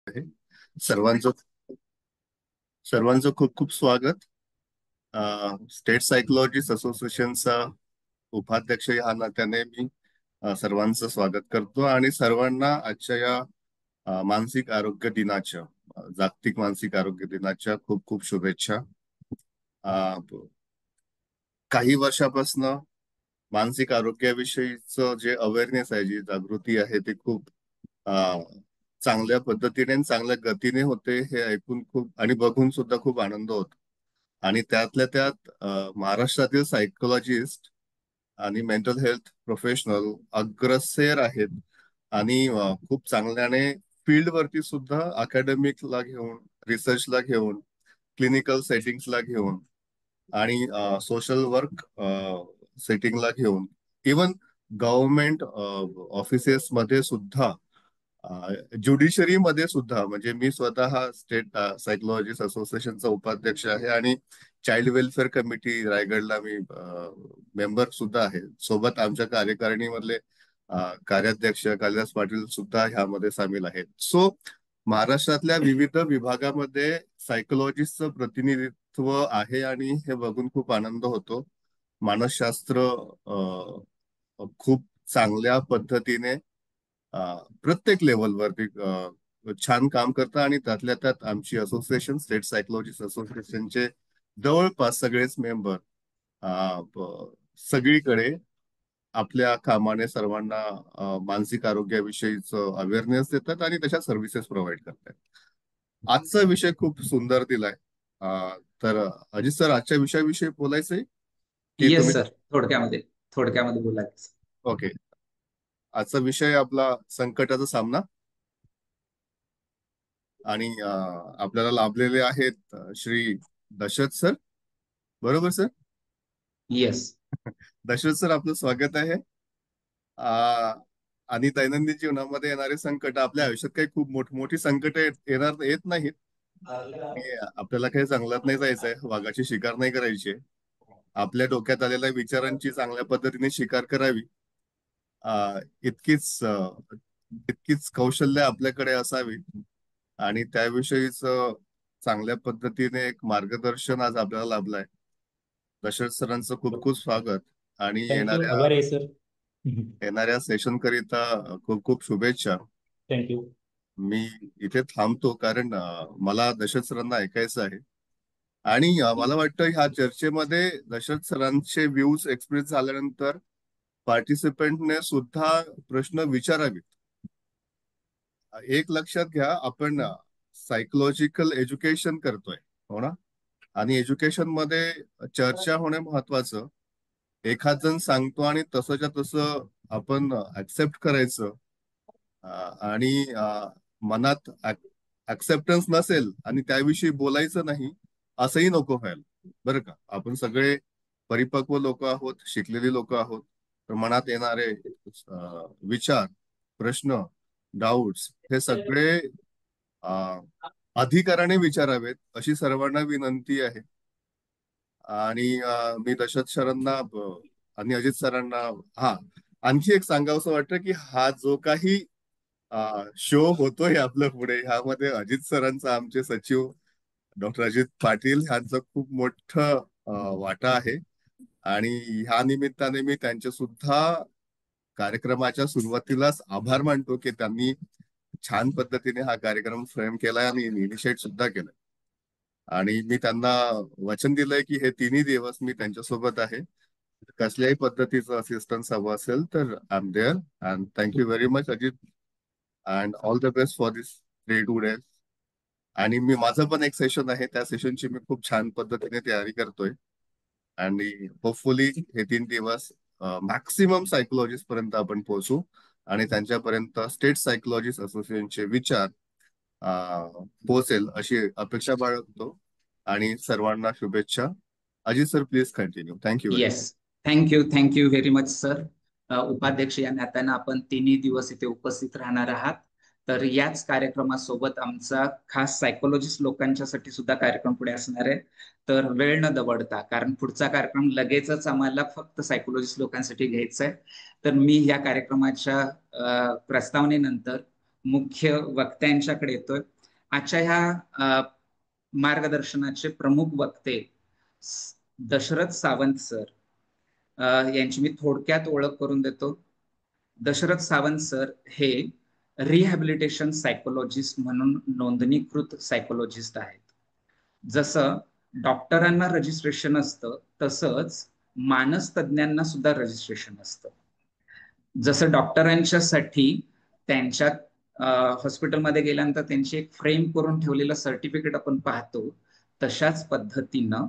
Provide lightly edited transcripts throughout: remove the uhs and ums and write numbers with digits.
आहे. सर्वांचं सर्वांचं खूप खूप स्वागत. स्टेट सायकोलॉजिस्ट असोसिएशनचा उपाध्यक्ष या नात्याने मी सर्वांचं स्वागत करतो आणि सर्वांना आजच्या या मानसिक आरोग्य दिनाच्या जागतिक मानसिक आरोग्य दिनाच्या खूप खूप शुभेच्छा. काही वर्षापासून मानसिक आरोग्याविषयीचं जे अवेअरनेस आहे, जी जागृती आहे, ते खूप अ, चांगल्या पद्धतीने आणि चांगल्या गतीने होते. हे ऐकून खूप आणि बघून सुद्धा खूप आनंद होतो. आणि त्यातल्या त्यात महाराष्ट्रातील सायकोलॉजिस्ट आणि मेंटल हेल्थ प्रोफेशनल अग्रेसर आहेत आणि खूप चांगल्याने फील्डवरती सुद्धा अकॅडमिकला घेऊन, रिसर्चला घेऊन, क्लिनिकल सेटिंग्सला घेऊन आणि सोशल वर्क सेटिंगला घेऊन, इवन गव्हर्नमेंट ऑफिसेस मध्ये सुद्धा, ज्युडिशरी मध्ये सुद्धा, म्हणजे मी स्वतः स्टेट सायकोलॉजिस्ट असोसिएशनचा उपाध्यक्ष आहे आणि चाइल्ड वेलफेअर कमिटी रायगडला मी मेंबर सुद्धा आहे. सोबत आमच्या कार्यकारिणीमधले कार्याध्यक्ष कालिदास पाटील सुद्धा ह्यामध्ये सामील आहेत. सो महाराष्ट्रातल्या विविध विभागामध्ये सायकोलॉजिस्टचं प्रतिनिधित्व आहे आणि हे बघून खूप आनंद होतो. मानसशास्त्र खूप चांगल्या पद्धतीने प्रत्येक लेवलवरती छान काम करतं आणि त्यातल्या त्यात आमची असोसिएशन, स्टेट सायकोलॉजिस्ट असोसिएशनचे जवळपास सगळेच मेंबर सगळीकडे आपल्या कामाने सर्वांना मानसिक आरोग्याविषयीचं अवेअरनेस देतात आणि त्याच्या सर्व्हिसेस प्रोव्हाइड करतात. आजचा विषय खूप सुंदर दिलाय. तर अजित सर, आजच्या विषयाविषयी बोलायचंय की येस तुम्ही? सर. थोडक्यामध्ये बोलायचं. ओके. आजचा विषय आपला संकटाचा सामना आणि आपल्याला लाभलेले आहेत श्री दशरथ सर. बरोबर सर? येस. दशरथ सर, आपलं स्वागत आहे. आ, आणि दैनंदिन जीवनामध्ये येणारे संकट, आपल्या आयुष्यात काही खूप मोठी संकट येत नाहीत. आणि आपल्याला काही जंगलात नाही जायचंय, वाघाची शिकार नाही करायची. आपल्या डोक्यात आलेल्या विचारांची चांगल्या पद्धतीने शिकार करावी. इतकीच इतकीच कौशल्य आपल्याकडे असावी आणि त्याविषयीच चांगल्या पद्धतीने एक मार्गदर्शन आज आपल्याला लाभलंय. दशरथ सरांचं खूप खूप स्वागत आणि थँक्यू. येणाऱ्या आभार आहे सर. येणाऱ्या सेशन करिता खूप खूप शुभेच्छा. थँक्यू. मी इथे थांबतो कारण मला दशरथ सरांना ऐकायचं आहे आणि मला वाटतं ह्या चर्चेमध्ये दशरथ सरांचे व्ह्यूज एक्सप्रेस झाल्यानंतर पार्टिसिपेंटने सुद्धा प्रश्न विचारावेत. एक लक्षात घ्या, आपण सायकोलॉजिकल एज्युकेशन करतोय, हो ना? आणि एज्युकेशन मध्ये चर्चा होणे महत्वाचं. एखाद जण सांगतो आणि तसंच्या तसं आपण ऍक्सेप्ट करायचं. आणि मनात ऍक्सेप्टन्स नसेल आणि त्याविषयी बोलायचं नाही, असंही नको व्हायला. बरं का? आपण सगळे परिपक्व लोक आहोत, शिकलेली लोक आहोत. तर मनात येणारे विचार, प्रश्न, डाऊट्स हे सगळे अ, अधिकाराने विचारावेत, अशी सर्वांना विनंती आहे. आणि मी दशरथ सरांना आणि अजित सरांना, हा, आणखी एक सांगावंसं वाटतं की हा जो काही शो होतोय आपल्या पुढे, ह्यामध्ये अजित सरांचा, आमचे सचिव डॉक्टर अजित पाटील ह्यांचं खूप मोठं वाटा आहे. आणि ह्या निमित्ताने मी त्यांचे सुद्धा कार्यक्रमाच्या सुरुवातीलाच आभार मानतो की त्यांनी छान पद्धतीने हा कार्यक्रम फ्रेम केलाय आणि इनिशिएट सुद्धा केलाय. आणि मी त्यांना वचन दिलंय की हे तिन्ही दिवस मी त्यांच्यासोबत आहे. कसल्याही पद्धतीचं असिस्टन्स हवं असेल तर I am there. And thank you very much Ajit, and all the best for this 3 days. आणि माझं पण एक सेशन आहे, त्या सेशनची मी खूप छान पद्धतीने तयारी करतोय. आणि होपफुली हे 3 दिवस मॅक्सिमम सायकोलॉजिस्ट पर्यंत आपण पोहोचू आणि त्यांच्यापर्यंत स्टेट सायकोलॉजिस्ट असोसिएशनचे विचार पोहोचेल अशी अपेक्षा बाळगतो. आणि सर्वांना शुभेच्छा. Ajit sir, please continue. Thank you very much. Yes. Thank you very much sir. उपाध्यक्ष या नात्यानं आपण तिन्ही दिवस इथे उपस्थित राहणार आहात. तर याच कार्यक्रमासोबत आमचा खास सायकोलॉजिस्ट लोकांच्यासाठी सुद्धा कार्यक्रम पुढे असणार आहे. तर वेळ न दवडता, कारण पुढचा कार्यक्रम लगेचच आम्हाला फक्त सायकोलॉजिस्ट लोकांसाठी घ्यायचा आहे. तर मी या कार्यक्रमाच्या प्रस्तावनेनंतर मुख्य वक्त्यांच्याकडे येतोय. आजच्या ह्या मार्गदर्शनाचे प्रमुख वक्ते दशरथ सावंत सर, यांची मी थोडक्यात ओळख करून देतो. दशरथ सावंत सर हे रिहॅबिलिटेशन सायकोलॉजिस्ट म्हणून नोंदणीकृत सायकोलॉजिस्ट आहेत. जसं डॉक्टरांना रजिस्ट्रेशन असतं तसंच मानस तज्ज्ञांना सुद्धा रजिस्ट्रेशन असतं. जसं डॉक्टरांच्यासाठी त्यांच्या हॉस्पिटलमध्ये गेल्यानंतर त्यांची एक फ्रेम करून ठेवलेलं सर्टिफिकेट आपण पाहतो, तशाच पद्धतीनं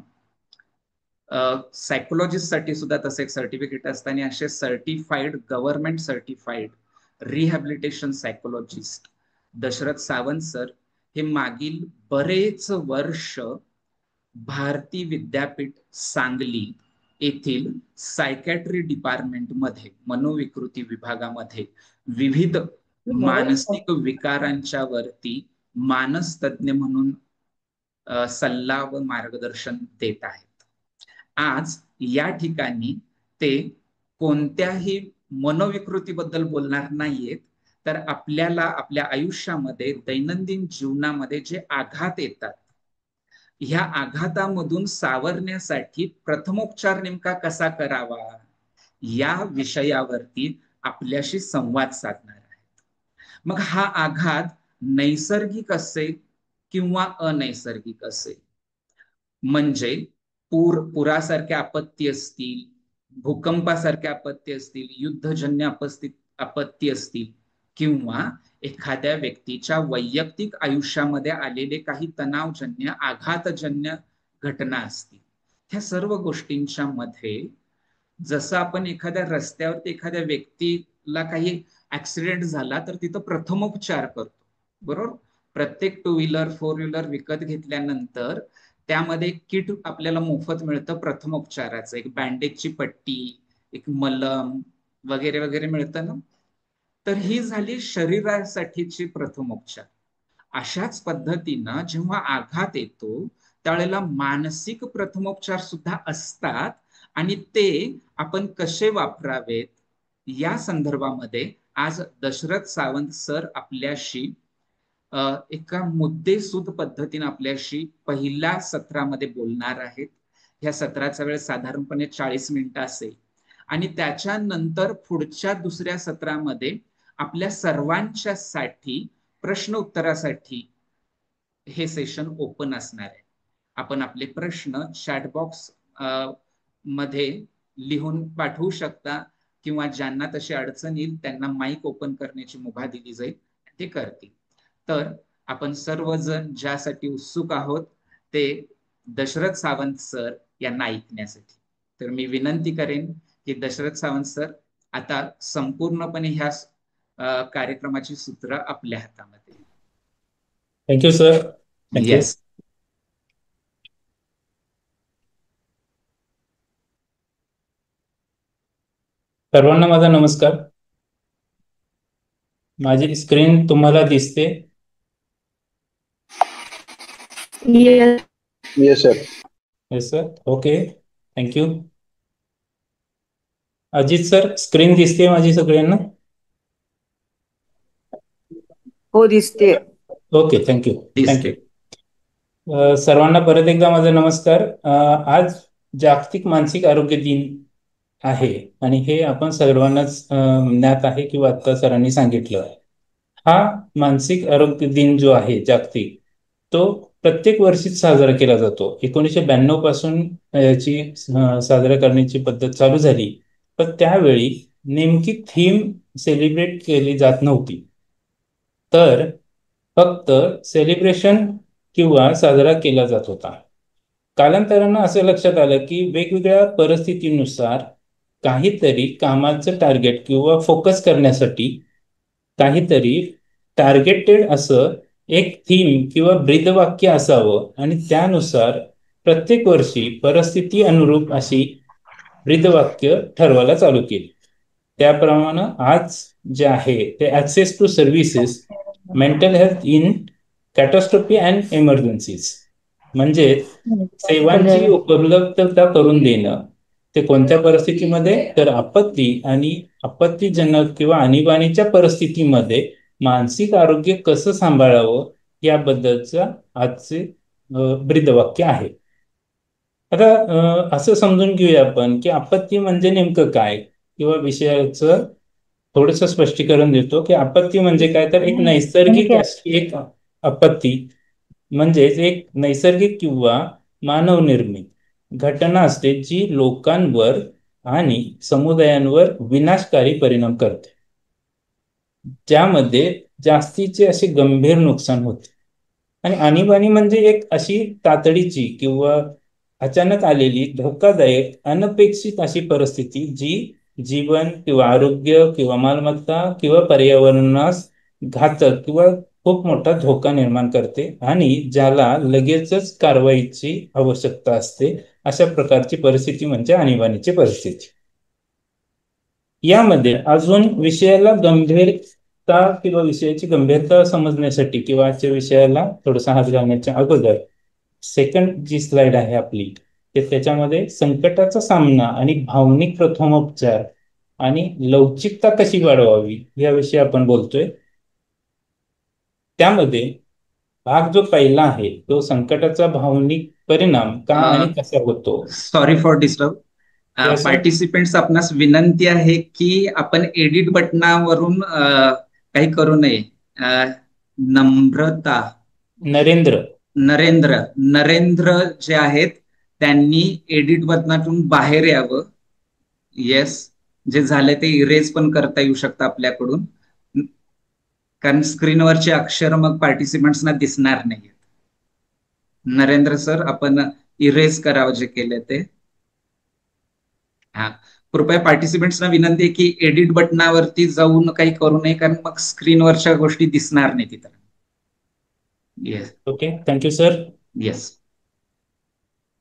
सायकोलॉजिस्ट साठी सुद्धा तसं एक सर्टिफिकेट असतं. आणि असे certified, government certified rehabilitation psychologist Dashrath Sawant sir हे मागील बरेच वर्ष भारती विद्यापीठ सांगली येथील सायकॅट्री डिपार्टमेंटमध्ये, मनोविकृती विभागामध्ये विविध मानसिक विकारांच्या वरती मानस तज्ज्ञ म्हणून सल्ला व मार्गदर्शन देत आहेत. आज या ठिकाणी ते कोणत्याही मनोविकृतीबद्दल बोलणार नाहीयेत, तर आपल्याला आपल्या आयुष्यामध्ये दैनंदिन जीवनामध्ये जे आघात येतात, ह्या आघातामधून सावरण्यासाठी प्रथमोपचार नेमका कसा करावा या विषयावरती आपल्याशी संवाद साधणार आहेत. मग हा आघात नैसर्गिक असेल किंवा अनैसर्गिक असेल, म्हणजे पुरासारख्या आपत्ती असतील, भूकंपासारख्या आपत्ती असतील, युद्धजन्य आपत्ती असतील, किंवा एखाद्या व्यक्तीच्या वैयक्तिक आयुष्यामध्ये आलेले काही तणावजन्य, आघातजन्य घटना असतील, ह्या सर्व गोष्टींच्या मध्ये जसं आपण एखाद्या रस्त्यावरती एखाद्या व्यक्तीला काही ऍक्सिडेंट झाला तर तिथं प्रथमोपचार करतो, बरोबर. प्रत्येक 2 व्हीलर 4 व्हीलर विकत घेतल्यानंतर त्यामध्ये किट आपल्याला मोफत मिळतं प्रथमोपचाराचं, एक बँडेजची पट्टी, एक मलम वगैरे वगैरे मिळतं ना. तर ही झाली शरीरासाठीची प्रथमोपचार. अशाच पद्धतीनं जेव्हा आघात येतो त्यावेळेला मानसिक प्रथमोपचार सुद्धा असतात, आणि ते आपण कसे वापरावेत या संदर्भामध्ये आज दशरथ सावंत सर आपल्याशी एका मुद्देसूद पद्धतीने आपल्याशी पहिल्या सत्रामध्ये बोलणार आहेत. या सत्राचा वेळ साधारणपणे 40 मिनिटं असेल, आणि त्याच्यानंतर पुढच्या दुसऱ्या सत्रामध्ये आपल्या सर्वांच्या साठी प्रश्न उत्तरासाठी हे सेशन ओपन असणार आहे. आपण आपले प्रश्न चॅट बॉक्स मध्ये लिहून पाठवू शकता, किंवा ज्यांना तशी अडचण येईल त्यांना माईक ओपन करण्याची मुभा दिली जाईल, ते करतील. तर आपण सर्वजण ज्यासाठी उत्सुक आहोत ते दशरथ सावंत सर यांना ऐकण्यासाठी. तर मी विनंती करेन की दशरथ सावंत सर, आता संपूर्णपणे ह्या कार्यक्रमाची सूत्र आपल्या हातामध्ये. Thank you sir. थँक्यू. येस. सर्वांना माझा नमस्कार. माझी स्क्रीन तुम्हाला दिसते? Yes sir. Yes sir. Okay, thank you. Ajit sir, screen दिसते माझी सगळ्यांना? हो दिसते. Okay, thank you. दिसते. थँक्यू. सर्वांना परत एकदा माझा नमस्कार. आज जागतिक मानसिक आरोग्य दिन आहे, आणि हे आपण सर्वांनाच ज्ञात आहे किंवा आता सरांनी सांगितलं. हा मानसिक आरोग्य दिन जो आहे जागतिक, तो प्रत्येक वर्षीच साजरा केला जातो. 1992 पासून याची साजरा करण्याची पद्धत चालू झाली, पण त्यावेळी नेमकी थीम सेलिब्रेट केली जात नव्हती, तर फक्त सेलिब्रेशन किंवा साजरा केला जात होता. कालांतरानं असं लक्षात आलं की वेगवेगळ्या परिस्थितीनुसार काहीतरी कामाचं टार्गेट किंवा फोकस करण्यासाठी काहीतरी टार्गेटेड असं एक थीम किंवा ब्रीदवाक्य असावं, आणि त्यानुसार प्रत्येक वर्षी परिस्थिती अनुरूप अशी ब्रीदवाक्य ठरवायला चालू केली. त्याप्रमाणे आज जे आहे ते access to services mental health in catastrophe and emergencies, म्हणजे सेवांची उपलब्धता करून देणं. ते कोणत्या परिस्थितीमध्ये? तर आपत्ती आणि आपत्तीजनक किंवा आणीबाणीच्या परिस्थितीमध्ये मानसिक आरोग्य कसं सांभाळावं याबद्दलचं आजचे ब्रीदवाक्य आहे. आता असं समजून घेऊया आपण की आपत्ती म्हणजे नेमकं काय, किंवा विषयाचं थोडस स्पष्टीकरण देतो की आपत्ती म्हणजे काय. तर एक नैसर्गिक अशी एक आपत्ती म्हणजेच एक नैसर्गिक किंवा मानवनिर्मित घटना असते जी लोकांवर आणि समुदायांवर विनाशकारी परिणाम करते, ज्यामध्ये जास्तीचे असे गंभीर नुकसान होते. आणि आणीबाणी म्हणजे एक अशी तातडीची किंवा अचानक आलेली धोकादायक अनपेक्षित अशी परिस्थिती जी जीवन किंवा आरोग्य किंवा मालमत्ता किंवा पर्यावरणास घातक किंवा खूप मोठा धोका निर्माण करते आणि ज्याला लगेचच कारवाईची आवश्यकता असते. अशा प्रकारची परिस्थिती म्हणजे आणीबाणीची परिस्थिती. यामध्ये अजून विषयाला गंभीरता किंवा विषयाची गंभीरता समजण्यासाठी किंवा आजच्या विषयाला थोडासा हात घालण्याच्या अगोदर सेकंड जी स्लाइड आहे आपली, ते त्याच्यामध्ये संकटाचा सामना आणि भावनिक प्रथमोपचार आणि लवचिकता कशी वाढवावी याविषयी आपण बोलतोय. त्यामध्ये भाग जो पहिला आहे तो संकटाचा भावनिक परिणाम का आणि कसा होतो. Sorry for disturb. Yes, sir. Participants, आपणास विनंती आहे की आपण एडिट बटनावरून काही करू नये. नम्रता, नरेंद्र जे आहेत त्यांनी एडिट बटनातून बाहेर यावं. येस, जे झाले ते इरेज पण करता येऊ शकतं आपल्याकडून, कारण स्क्रीनवरचे अक्षर मग पार्टिसिपेंट्सना दिसणार नाही. नरेंद्र सर, आपण इरेज करावं जे केले ते. हा, कृपया पार्टिसिपेंट्सना विनंती आहे की एडिट बटनावरती जाऊन काही करू नये, कारण मग स्क्रीनवरच्या गोष्टी दिसणार नाही तिथं. Yes, okay, thank you sir. Yes.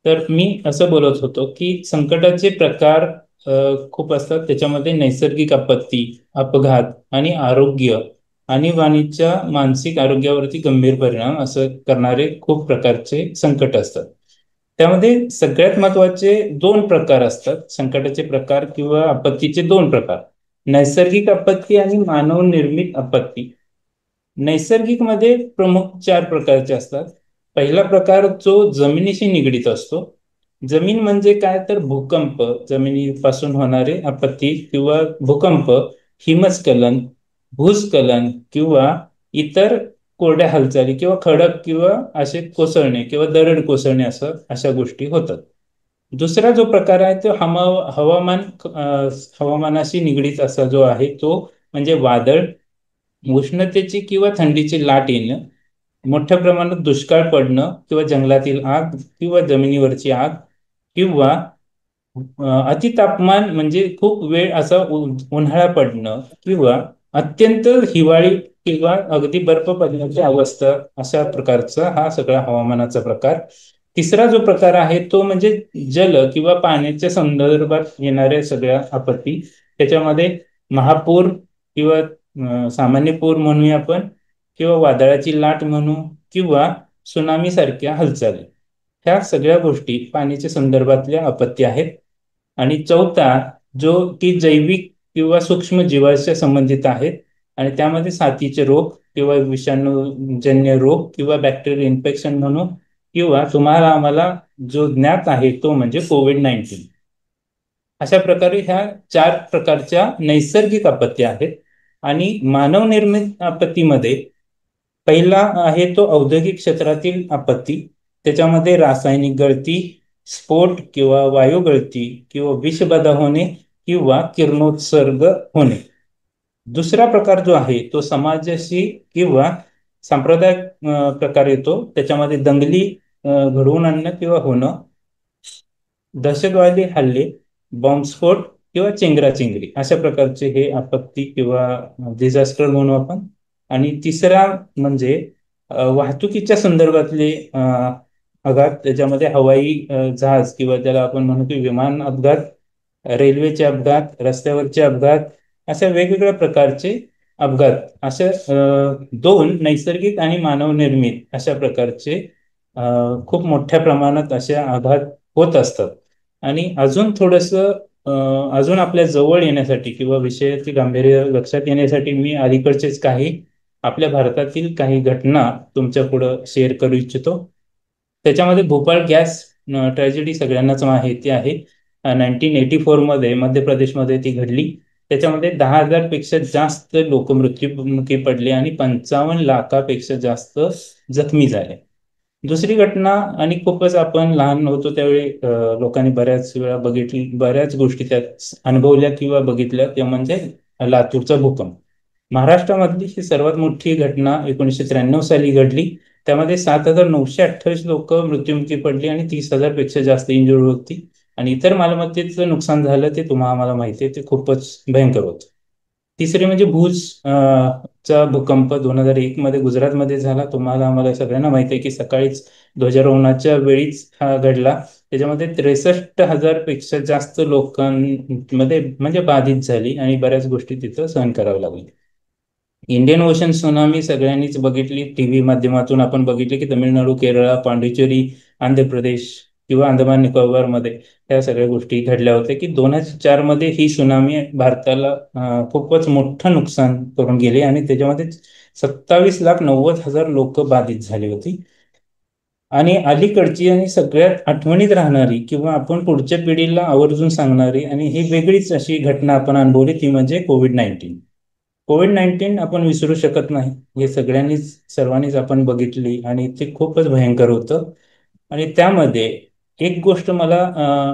तर मी असं बोलत होतो की संकटाचे प्रकार खूप असतात. त्याच्यामध्ये नैसर्गिक आपत्ती, अपघात आणि आरोग्य आणीबाणीच्या मानसिक आरोग्यावरती गंभीर परिणाम असं करणारे खूप प्रकारचे संकट असतात. त्यामध्ये सगळ्यात महत्वाचे दोन प्रकार असतात. संकटाचे प्रकार किंवा आपत्तीचे दोन प्रकार, नैसर्गिक आपत्ती आणि मानव निर्मित आपत्ती. नैसर्गिक मध्ये प्रमुख 4 प्रकारचे असतात. पहिला प्रकार जो जमिनीशी निगडीत असतो. जमीन म्हणजे काय, तर भूकंप, जमिनीपासून होणारे आपत्ती किंवा भूकंप, हिमस्खलन, भूस्खलन किंवा इतर कोरड्या हालचाली किंवा खडक किंवा असे कोसळणे किंवा दरड कोसळणे असं अशा गोष्टी होतात. दुसरा जो प्रकार आहे तो हवामानाशी निगडीत असा जो आहे तो म्हणजे वादळ, उष्णतेची किंवा थंडीची लाट येणं, मोठ्या प्रमाणात दुष्काळ पडणं किंवा जंगलातील आग किंवा जमिनीवरची आग किंवा अतितापमान म्हणजे खूप वेळ असा उन्हाळा पडणं किंवा अत्यंत हिवाळी किंवा अगदी बर्फ पडण्याची अवस्था, अशा प्रकारचा हा सगळा हवामानाचा प्रकार. तिसरा जो प्रकार आहे तो म्हणजे जल किंवा पाण्याच्या संदर्भात येणाऱ्या सगळ्या आपत्ती. त्याच्यामध्ये महापूर किंवा सामान्य पूर म्हणूया आपण, किंवा वादळाची लाट म्हणू, किंवा सुनामी सारख्या हालचाली. ह्या सगळ्या गोष्टी पाण्याच्या संदर्भातल्या आपत्ती आहेत. आणि चौथा जो की जैविक किंवा सूक्ष्म जीवाच्या संबंधित आहेत, आणि त्यामध्ये साथीचे रोग किंवा विषाणूजन्य रोग किंवा बॅक्टेरियल इन्फेक्शन म्हणू, किंवा तुम्हाला आम्हाला जो ज्ञात आहे तो म्हणजे कोविड-19. अशा प्रकारे ह्या 4 प्रकारच्या नैसर्गिक आपत्ती आहेत. आणि मानवनिर्मित आपत्तीमध्ये पहिला आहे तो औद्योगिक क्षेत्रातील आपत्ती. त्याच्यामध्ये रासायनिक गळती, स्फोट किंवा वायू गळती किंवा विषबाधा होणे किंवा किरणोत्सर्ग होणे. दुसरा प्रकार जो आहे तो समाजाशी किंवा सांप्रदायिक प्रकार येतो. त्याच्यामध्ये दंगली घडवून आणणं किंवा होणं, दहशतवादी हल्ले, बॉम्बस्फोट किंवा चेंगराचेंगरी, अशा प्रकारचे हे आपत्ती किंवा डिझास्टर म्हणू आपण. आणि तिसरा म्हणजे वाहतुकीच्या संदर्भातले अपघात. त्याच्यामध्ये हवाई जहाज किंवा ज्याला आपण म्हणू की विमान अपघात, रेल्वेचे अपघात, रस्त्यावरचे अपघात, अशा वेगवेगळ्या प्रकारचे अपघात. अशा 2 नैसर्गिक आणि मानवनिर्मित अशा प्रकारचे खूप मोठ्या प्रमाणात असे अपघात होत असतात. आणि अजून थोडंसं अजून आपल्या जवळ येण्यासाठी किंवा विषयाचे गांभीर्य लक्षात येण्यासाठी मी अलीकडचेच काही आपल्या भारतातील काही घटना तुमच्या पुढं शेअर करू इच्छितो. त्याच्यामध्ये भोपाळ गॅस ट्रॅजेडी सगळ्यांनाच माहिती आहे. 1984 मध्ये मध्य प्रदेशमध्ये ती घडली. त्याच्यामध्ये 10,000 पेक्षा जास्त लोक मृत्युमुखी पडले आणि 55 लाखापेक्षा जास्त जखमी झाले. दुसरी घटना, आणि खूपच आपण लहान होतो त्यावेळी लोकांनी बऱ्याच वेळा बघितली, बऱ्याच गोष्टी त्यात अनुभवल्या किंवा बघितल्या, ते म्हणजे लातूरचा भूकंप. महाराष्ट्रामधली ही सर्वात मोठी घटना 1993 साली घडली. त्यामध्ये 7,928 लोक मृत्युमुखी पडली आणि 30,000 पेक्षा जास्त इंजुर्ड होती. आणि इतर मालमत्तेचं नुकसान झालं ते तुम्हाला आम्हाला माहिती आहे, ते खूपच भयंकर होतं. तिसरी म्हणजे भुज चा भूकंप 2001 मध्ये गुजरातमध्ये झाला. तुम्हाला आम्हाला सगळ्यांना माहिती आहे की सकाळीच ध्वजारोहणाच्या वेळीच हा घडला. त्याच्यामध्ये 63,000 पेक्षा जास्त लोकांमध्ये म्हणजे बाधित झाली आणि बऱ्याच गोष्टी तिथं सहन कराव्या लागल्या. इंडियन ओशन सुनामी सगळ्यांनीच बघितली, टीव्ही माध्यमातून आपण बघितली की तमिळनाडू, केरळ, पांडिचेरी, आंध्र प्रदेश किंवा अंदमान निकोबार मध्ये ह्या सगळ्या गोष्टी घडल्या होत्या की 2004 मध्ये ही सुनामी भारताला खूपच मोठं नुकसान करून गेली आणि त्याच्यामध्ये 27,90,000 लोक बाधित झाली होती. आणि अलीकडची आणि सगळ्यात आठवणीत राहणारी किंवा आपण पुढच्या पिढीला आवर्जून सांगणारी आणि ही वेगळीच अशी घटना आपण अनुभवली, ती म्हणजे कोविड-19. कोविड-19 आपण विसरू शकत नाही. हे सर्वांनीच आपण बघितली आणि ते खूपच भयंकर होतं. आणि त्यामध्ये एक गोष्ट मला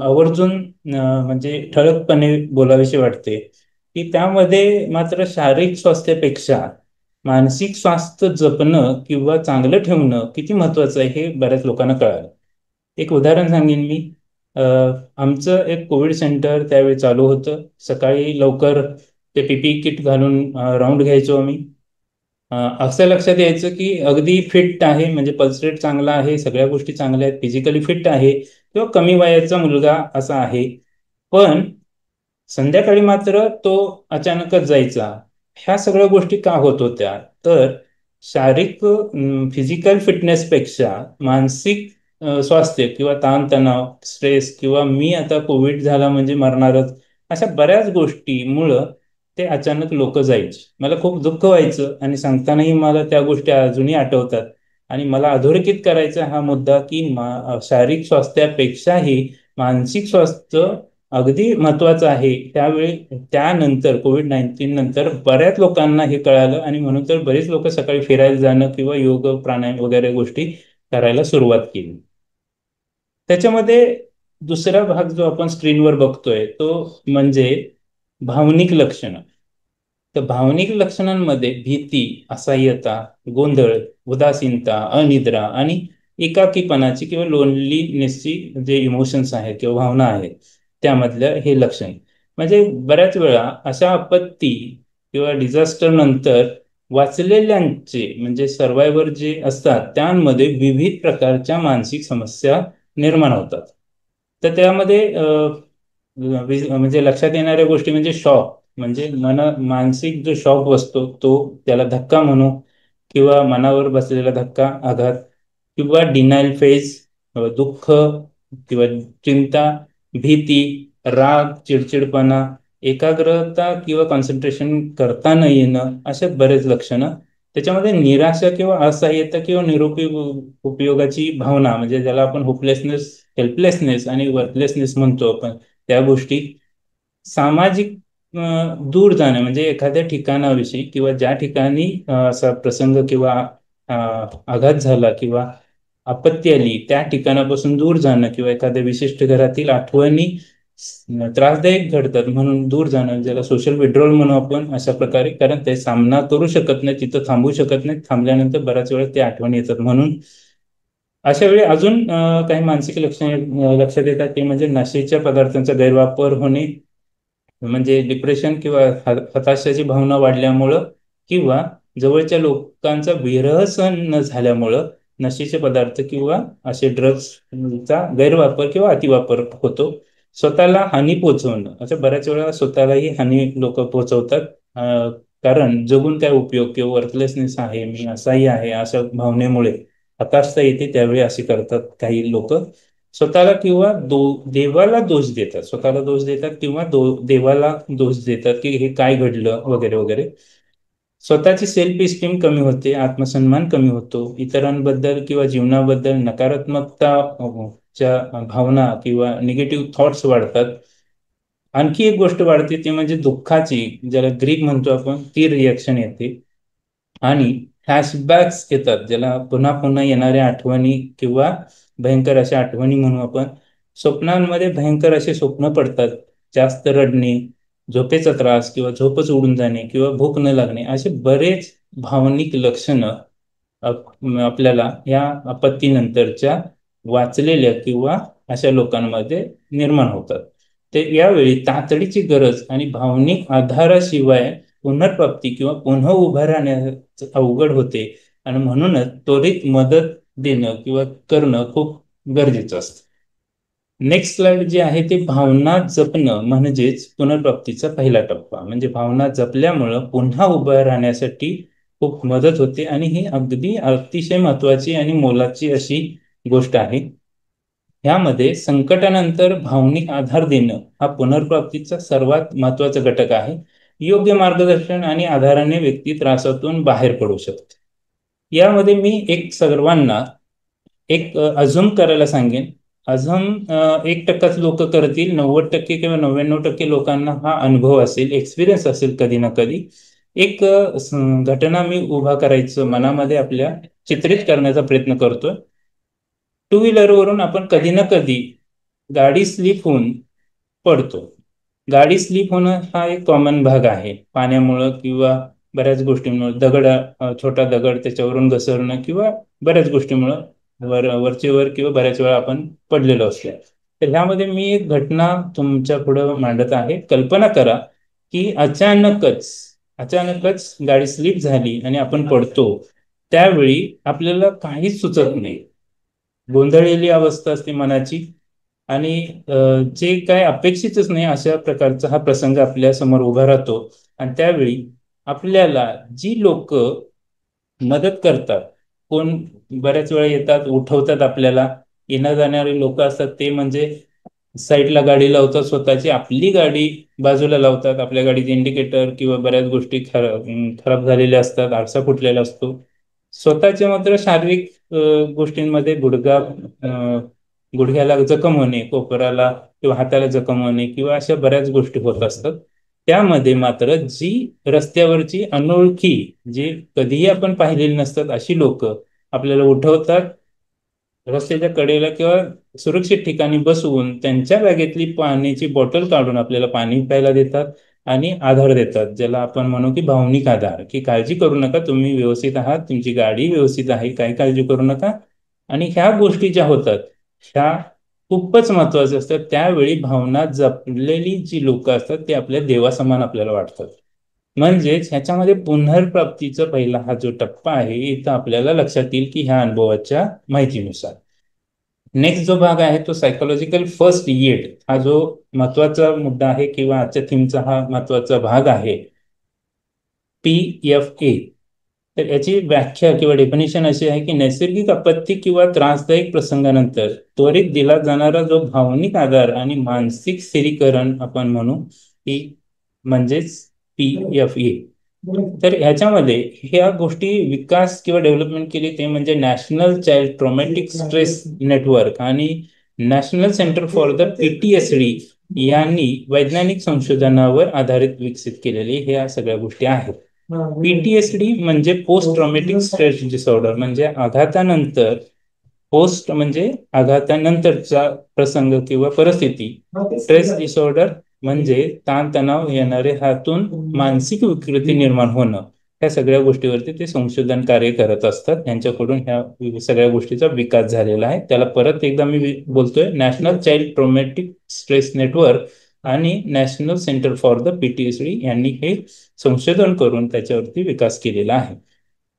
आवर्जून म्हणजे ठळकपणे बोलावीशी वाटते की त्यामध्ये मात्र शारीरिक स्वास्थ्यापेक्षा मानसिक स्वास्थ्य जपणं किंवा चांगलं ठेवणं किती महत्वाचं आहे हे बऱ्याच लोकांना कळालं. एक उदाहरण सांगेन मी. आमचं एक कोविड सेंटर त्यावेळी चालू होतं. सकाळी लवकर ते पीपी किट घालून राऊंड घ्यायचो आम्ही. असं लक्षात यायचं की अगदी फिट आहे, म्हणजे पल्स रेट चांगला आहे, सगळ्या गोष्टी चांगल्या आहेत, फिजिकली फिट आहे किंवा कमी वयाचा मुलगा असा आहे. पण संध्याकाळी मात्र तो अचानकच जायचा. ह्या सगळ्या गोष्टी का होत होत्या? तर शारीरिक फिजिकल फिटनेसपेक्षा मानसिक स्वास्थ्य किंवा ताणतणाव, स्ट्रेस किंवा मी आता कोविड झाला म्हणजे मरणारच, अशा बऱ्याच गोष्टीमुळं ते अचानक लोक जायचे. मला खूप दुःख व्हायचं आणि सांगतानाही मला त्या गोष्टी अजूनही आठवतात. आणि मला अधोरेखित करायचा हा मुद्दा की शारीरिक स्वास्थ्यापेक्षाही मानसिक स्वास्थ्य अगदी महत्वाचं आहे. त्यावेळी त्यानंतर कोविड-19 नंतर बऱ्याच लोकांना हे कळालं आणि म्हणून तर बरेच लोक सकाळी फिरायला जाणं किंवा योग, प्राणायाम वगैरे गोष्टी करायला सुरुवात केली. त्याच्यामध्ये दुसरा भाग जो आपण स्क्रीनवर बघतोय तो म्हणजे भावनिक लक्षणं. तर भावनिक लक्षणांमध्ये भीती, असहाय्यता, गोंधळ, उदासीनता, अनिद्रा आणि एकाकीपणाची किंवा लोनलीनेसची जे इमोशन्स आहेत किंवा भावना आहेत त्यामधलं हे लक्षण. म्हणजे बऱ्याच वेळा अशा आपत्ती किंवा डिझास्टर नंतर वाचलेल्यांचे म्हणजे सर्वायव्हर जे असतात त्यांमध्ये विविध प्रकारच्या मानसिक समस्या निर्माण होतात. तर त्यामध्ये म्हणजे लक्षात येणाऱ्या गोष्टी म्हणजे शॉक, म्हणजे मानसिक जो शॉक बसतो तो, त्याला धक्का म्हणू किंवा मनावर बसलेला धक्का, आघात, किंवा डिनायल फेज, दुःख किंवा चिंता, भीती, राग, चिडचिडपणा, एकाग्रता किंवा कॉन्सन्ट्रेशन करता न येणं, असे बरेच लक्षणं. त्याच्यामध्ये निराशा किंवा असहाय्यता किंवा उपयोगाची भावना, म्हणजे ज्याला आपण होपलेसनेस, हेल्पलेसनेस आणि वर्थलेसनेस म्हणतो आपण, त्या गोष्टी. सामाजिक दूर जाणं, म्हणजे एखाद्या ठिकाणाविषयी किंवा ज्या ठिकाणी असा प्रसंग किंवा आघात झाला किंवा आपत्ती आली त्या ठिकाणापासून दूर जाणं किंवा एखाद्या विशिष्ट घरातील आठवणी त्रासदायक घडतात म्हणून दूर जाणं, ज्याला सोशल विड्रॉल म्हणू आपण, अशा प्रकारे. कारण ते सामना करू शकत नाही, तिथं थांबू शकत नाही, थांबल्यानंतर बऱ्याच वेळा ते आठवणी येतात. म्हणून अशा वेळी अजून काही मानसिक लक्षणे लक्षात येतात, ते म्हणजे नशेच्या पदार्थांचा गैरवापर होणे, म्हणजे डिप्रेशन किंवा हताशाची भावना वाढल्यामुळं किंवा जवळच्या लोकांचा विरह सहन न झाल्यामुळं नशेचे पदार्थ किंवा असे ड्रग्सचा गैरवापर किंवा अतिवापर होतो. स्वतःला हानी पोहोचवणं, अशा बऱ्याच वेळा स्वतःलाही हानी लोक पोहोचवतात. कारण जगून काय उपयोग किंवा वर्थलेसनेस आहे, मी असाही आहे, अशा भावनेमुळे हताशता येते. त्यावेळी असे करतात काही लोक. स्वतःला किंवा देवाला दोष देतात, स्वतःला दोष देतात किंवा देवाला दोष देतात की हे काय घडलं वगैरे वगैरे. स्वतःची सेल्फ इस्टीम कमी होते, आत्मसन्मान कमी होतो, इतरांबद्दल किंवा जीवनाबद्दल नकारात्मकता च्या भावना किंवा निगेटिव्ह थॉट्स वाढतात. आणखी एक गोष्ट वाढते ती म्हणजे दुःखाची, ज्याला ग्रीप म्हणतो आपण, ती रिॲक्शन येते. आणि फ्लॅशबॅक्स येतात, ज्याला पुन्हा पुन्हा येणाऱ्या आठवणी किंवा भयंकर अशा आठवणी म्हणू आपण. स्वप्नांमध्ये भयंकर असे स्वप्न पडतात, जास्त रडणे, झोपेचा त्रास किंवा झोपच उडून जाणे किंवा भूक न लागणे, असे बरेच भावनिक लक्षणं आपल्याला या आपत्तीनंतरच्या वाचलेल्या किंवा अशा लोकांमध्ये निर्माण होतात. ते यावेळी तातडीची गरज आणि भावनिक आधाराशिवाय पुनर्प्राप्ती किंवा पुन्हा उभं राहण्यास अवघड होते. आणि म्हणूनच त्वरित मदत देणं किंवा करणं खूप गरजेचं असतं. नेक्स्ट स्लाइड जे आहे ते भावना जपणं म्हणजेच पुनर्प्राप्तीचा पहिला टप्पा. म्हणजे भावना जपल्यामुळं पुन्हा उभं राहण्यासाठी खूप मदत होते आणि ही अगदी अतिशय महत्वाची आणि मोलाची अशी गोष्ट आहे. यामध्ये संकटानंतर भावनिक आधार देणं हा पुनर्प्राप्तीचा सर्वात महत्वाचा घटक आहे. योग्य मार्गदर्शन आणि आधाराने व्यक्ती त्रासातून बाहेर पडू शकते. यामध्ये मी एक सर्वांना एक अझूम करायला सांगेन. अझूम 1%च लोक करतील, 90% किंवा 99% लोकांना हा अनुभव असेल, एक्सपिरियन्स असेल कधी ना कधी. एक घटना मी उभा करायचं मनामध्ये आपल्या चित्रित करण्याचा प्रयत्न करतोय. टू व्हीलरवरून आपण कधी ना कधी गाडी स्लिप होऊन पडतो. गाडी स्लिप होणं हा एक कॉमन भाग आहे. पाण्यामुळं किंवा बऱ्याच गोष्टींमुळे, छोटा दगड त्याच्यावरून घसरणं किंवा बऱ्याच गोष्टीमुळं वरचे वर किंवा बऱ्याच वेळा आपण पडलेलो असतो. तर ह्यामध्ये मी एक घटना तुमच्या पुढे मांडत आहे. कल्पना करा की अचानकच गाडी स्लिप झाली आणि आपण पडतो. त्यावेळी आपल्याला काहीच सुचत नाही, गोंधळलेली अवस्था असते मनाची आणि जे काय अपेक्षितच नाही अशा प्रकारचा हा प्रसंग आपल्या समोर उभा राहतो. आणि त्यावेळी आपल्याला जी लोक मदत करतात, कोण बऱ्याच वेळा येतात, उठवतात आपल्याला. येण्या जाणारे लोक असतात ते म्हणजे साईडला गाडी लावतात स्वतःची, आपली गाडी बाजूला लावतात, आपल्या गाडीचे इंडिकेटर किंवा बऱ्याच गोष्टी खराब झालेल्या असतात, आरसा फुटलेला असतो. स्वतःच्या मात्र शारीरिक गोष्टींमध्ये गुडघ्याला जखम होणे, कोपराला किंवा हाताला जखम होणे किंवा अशा बऱ्याच गोष्टी होत असतात. त्यामध्ये मात्र जी रस्त्यावरची अनोळखी, जी कधीही आपण पाहिलेली नसतात अशी लोक आपल्याला उठवतात, रस्त्याच्या कडेला किंवा सुरक्षित ठिकाणी बसवून त्यांच्या बॅगेतली पाण्याची बॉटल काढून आपल्याला पाणी प्यायला देतात आणि आधार देतात, ज्याला आपण म्हणू की भावनिक आधार, की काळजी करू नका, तुम्ही व्यवस्थित आहात, तुमची गाडी व्यवस्थित आहे, काही काळजी करू नका. आणि ह्या गोष्टी ज्या होतात ह्या खूपच महत्वाच्या असतात. त्यावेळी भावना जपलेली जी लोक असतात ते आपल्या देवासमान आपल्याला वाटतात. म्हणजेच ह्याच्यामध्ये पुनर्प्राप्तीचा पहिला हा जो टप्पा आहे इथं आपल्याला लक्षात येईल की ह्या अनुभवाच्या माहितीनुसार. नेक्स्ट जो भाग आहे तो सायकोलॉजिकल फर्स्ट एड, हा जो महत्वाचा मुद्दा आहे किंवा आजच्या थीमचा हा महत्वाचा भाग आहे, PFA. तर याची व्याख्या किंवा डेफिनेशन अशी आहे की नैसर्गिक आपत्ती किंवा त्रासदायक प्रसंगानंतर त्वरित दिला जाणारा जो भावनिक आधार आणि मानसिक स्थिरीकरण आपण म्हणू की म्हणजेच PFA. तर ह्याच्यामध्ये ह्या गोष्टी विकास किंवा डेव्हलपमेंट केली ते म्हणजे national child traumatic stress network आणि national centre for the PTSD यांनी वैज्ञानिक संशोधनावर आधारित विकसित केलेले ह्या सगळ्या गोष्टी आहेत. PTSD म्हणजे पोस्ट ट्रॉमॅटिक स्ट्रेस डिसऑर्डर, म्हणजे आघातानंतरचा प्रसंग किंवा परिस्थिती. स्ट्रेस डिसऑर्डर म्हणजे ताणतणाव येणारे, हातून मानसिक विकृती निर्माण होणं. ह्या सगळ्या गोष्टीवरती ते संशोधन कार्य करत असतात. त्यांच्याकडून ह्या सगळ्या गोष्टीचा विकास झालेला आहे. त्याला परत एकदा मी बोलतोय, national child traumatic stress network आणि national centre for the PTSD यांनी हे संशोधन करून त्याच्यावरती विकास केलेला आहे.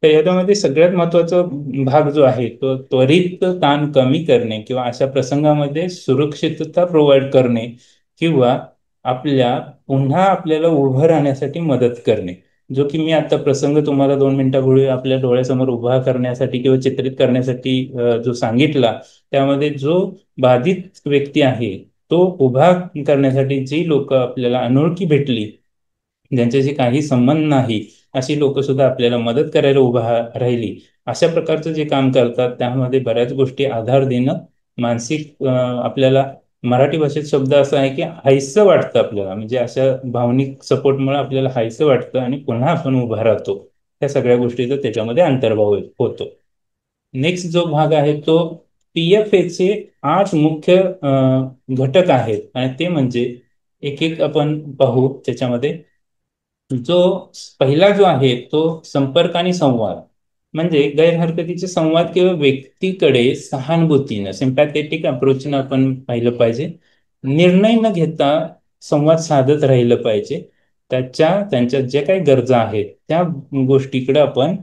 तर याच्यामध्ये सगळ्यात महत्वाचा भाग जो आहे तो त्वरित ताण कमी करणे किंवा अशा प्रसंगामध्ये सुरक्षितता प्रोव्हाइड करणे किंवा पुन्हा आपल्याला उभं राहण्यासाठी मदत करणे. जो की मी आता प्रसंग तुम्हाला 2 मिनिटापूर्वी आपल्या डोळ्यासमोर उभा करण्यासाठी किंवा चित्रित करण्यासाठी जो सांगितला, त्यामध्ये जो बाधित व्यक्ती आहे तो उभा करण्यासाठी जी लोक आपल्याला अनोळखी भेटली ज्यांच्याशी काही संबंध नाही अशी लोक सुद्धा आपल्याला मदत करायला उभा राहिली, अशा प्रकारचं जे काम करतात त्यामध्ये बऱ्याच गोष्टी आधार देणं, मानसिक आपल्याला मराठी भाषेत शब्द असा आहे की हायसं वाटतं आपल्याला, म्हणजे अशा भावनिक सपोर्टमुळे आपल्याला हायसं वाटतं आणि पुन्हा आपण उभा राहतो. त्या सगळ्या गोष्टीचा त्याच्यामध्ये अंतर्भाव होतो. नेक्स्ट जो भाग आहे तो PFA चे 8 मुख्य घटक आहेत आणि ते म्हणजे एक एक आपण पाहू. त्याच्यामध्ये जो पहिला जो आहे तो संपर्क आणि संवाद, म्हणजे गैरहरकतीचे संवाद किंवा व्यक्तीकडे सहानुभूतीनं सिम्पॅथेटिक अप्रोचनं आपण पाहिलं पाहिजे. निर्णय न घेता संवाद साधत राहिलं पाहिजे. त्यांच्या ज्या काही गरजा आहेत त्या गोष्टीकडे आपण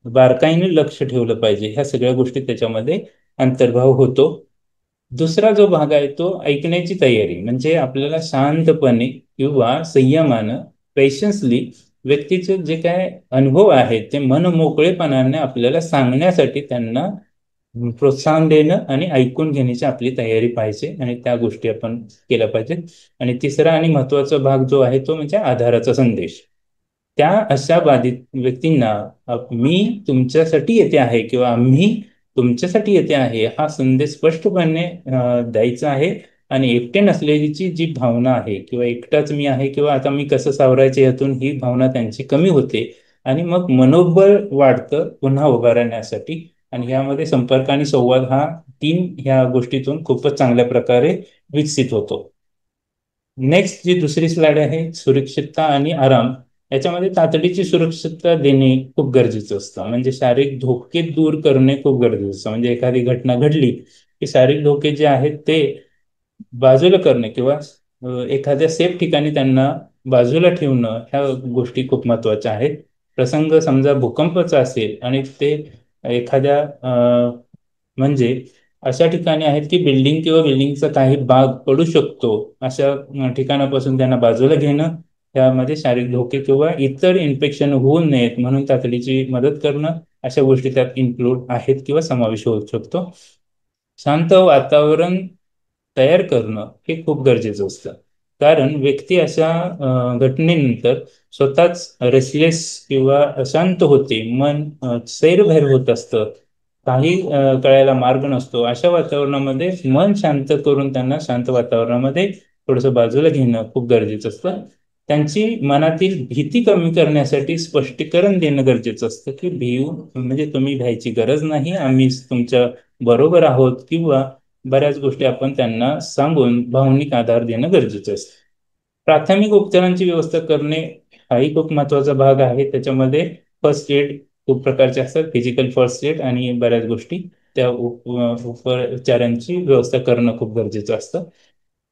बारकाईने लक्ष ठेवलं पाहिजे. ह्या सगळ्या गोष्टी त्याच्यामध्ये अंतर्भाव होतो. दुसरा जो भाग आहे तो ऐकण्याची तयारी, म्हणजे आपल्याला शांतपणे किंवा संयमानं पेशन्सली व्यक्तीचे जे काय अनुभव आहेत ते मन मोकळेपणाने आपल्याला सांगण्यासाठी त्यांना प्रोत्साहन देणं आणि ऐकून घेण्याची आपली तयारी पाहिजे आणि त्या गोष्टी आपण केल्या पाहिजेत. आणि तिसरा आणि महत्वाचा भाग जो आहे तो म्हणजे आधाराचा संदेश. त्या अशा बाधित व्यक्तींना मी तुमच्यासाठी येते आहे किंवा आम्ही तुमच्यासाठी येते आहे हा संदेश स्पष्टपणे द्यायचा आहे. आणि एकटे नसलेलीची जी भावना आहे किंवा एकटाच मी आहे किंवा आता मी कसं सावरायचं यातून ही भावना त्यांची कमी होते आणि मग मनोबल वाढतं पुन्हा उभा राहण्यासाठी. आणि यामध्ये संपर्क आणि संवाद हा 3 ह्या गोष्टीतून खूपच चांगल्या प्रकारे विकसित होतो. नेक्स्ट जी दुसरी स्लाइड आहे सुरक्षितता आणि आराम. याच्यामध्ये तातडीची सुरक्षितता देणे खूप गरजेचं असतं, म्हणजे शारीरिक धोके दूर करणे खूप गरजेचं असतं. म्हणजे एखादी घटना घडली की शारीरिक धोके जे आहेत ते बाजूला करणे किंवा एखाद्या सेफ ठिकाणी त्यांना बाजूला ठेवणं ह्या गोष्टी खूप महत्वाच्या आहेत. प्रसंग समजा भूकंपाचा असेल आणि ते एखाद्या म्हणजे अशा ठिकाणी आहेत की बिल्डिंग किंवा बिल्डिंगचा काही भाग पडू शकतो, अशा ठिकाणापासून त्यांना बाजूला घेणं, त्यामध्ये शारीरिक धोके किंवा इतर इन्फेक्शन होऊ नयेत म्हणून तातडीची मदत करणं, अशा गोष्टी त्यात इन्क्लूड आहेत किंवा समावेश होऊ शकतो. शांत वातावरण तयार करणं हे खूप गरजेचं असतं, कारण व्यक्ती अशा घटनेनंतर स्वतःच रेसलेस किंवा अशांत होते, मन सैरभैर होत असतं, काही कळायला मार्ग नसतो. अशा वातावरणामध्ये मन शांत करून त्यांना शांत वातावरणामध्ये थोडंसं बाजूला घेणं खूप गरजेचं असतं. त्यांची मनातील भीती कमी करण्यासाठी स्पष्टीकरण देणं गरजेचं असतं की म्हणजे तुम्ही भ्यायची गरज नाही, आम्ही तुमच्या बरोबर आहोत, किंवा बऱ्याच गोष्टी आपण त्यांना सांगून भावनिक आधार देणं गरजेचं असतं. प्राथमिक उपचारांची व्यवस्था करणे हाही खूप महत्वाचा भाग आहे. त्याच्यामध्ये फर्स्ट एड खूप प्रकारचे असतात, फिजिकल फर्स्ट एड आणि बऱ्याच गोष्टी, त्या उपचारांची व्यवस्था करणं खूप गरजेचं असतं.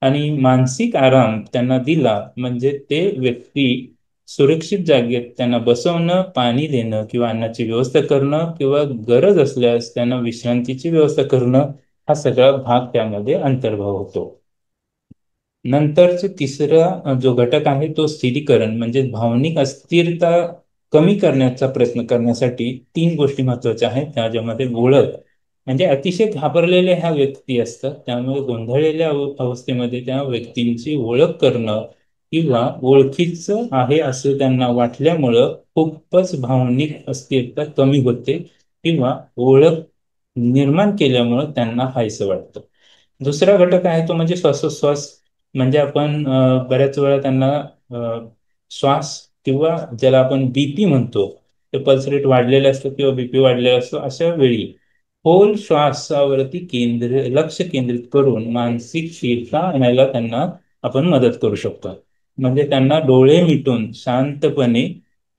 आणि मानसिक आराम त्यांना दिला म्हणजे ते व्यक्ती सुरक्षित जागेत त्यांना बसवणं, पाणी देणं किंवा अन्नाची व्यवस्था करणं किंवा गरज असल्यास त्यांना विश्रांतीची व्यवस्था करणं, हा सगळा भाग त्यामध्ये अंतर्भाव होतो. नंतरचे तिसरा जो घटक आहे तो स्थिरीकरण, म्हणजे भावनिक अस्थिरता कमी करण्याचा प्रयत्न करण्यासाठी 3 गोष्टी महत्वाच्या आहेत. त्याच्यामध्ये ओळख, म्हणजे अतिशय घाबरलेल्या ह्या व्यक्ती असतात, त्यामुळे गोंधळलेल्या अवस्थेमध्ये त्या व्यक्तींची ओळख करणं किंवा ओळखीचं आहे असं त्यांना वाटल्यामुळं खूपच भावनिक अस्थिरता कमी होते किंवा ओळख निर्माण केल्यामुळं त्यांना हायसं वाटतं. दुसरा घटक आहे तो म्हणजे श्वासोच्छ्वास, म्हणजे आपण बऱ्याच वेळा त्यांना श्वास किंवा ज्याला आपण बीपी म्हणतो, ते पल्स रेट वाढलेला असतो किंवा बीपी वाढलेला असतो, अशा वेळी खोल श्वासावरती लक्ष केंद्रित करून मानसिक स्थिरता आणायला त्यांना आपण मदत करू शकतो. म्हणजे त्यांना डोळे मिटून शांतपणे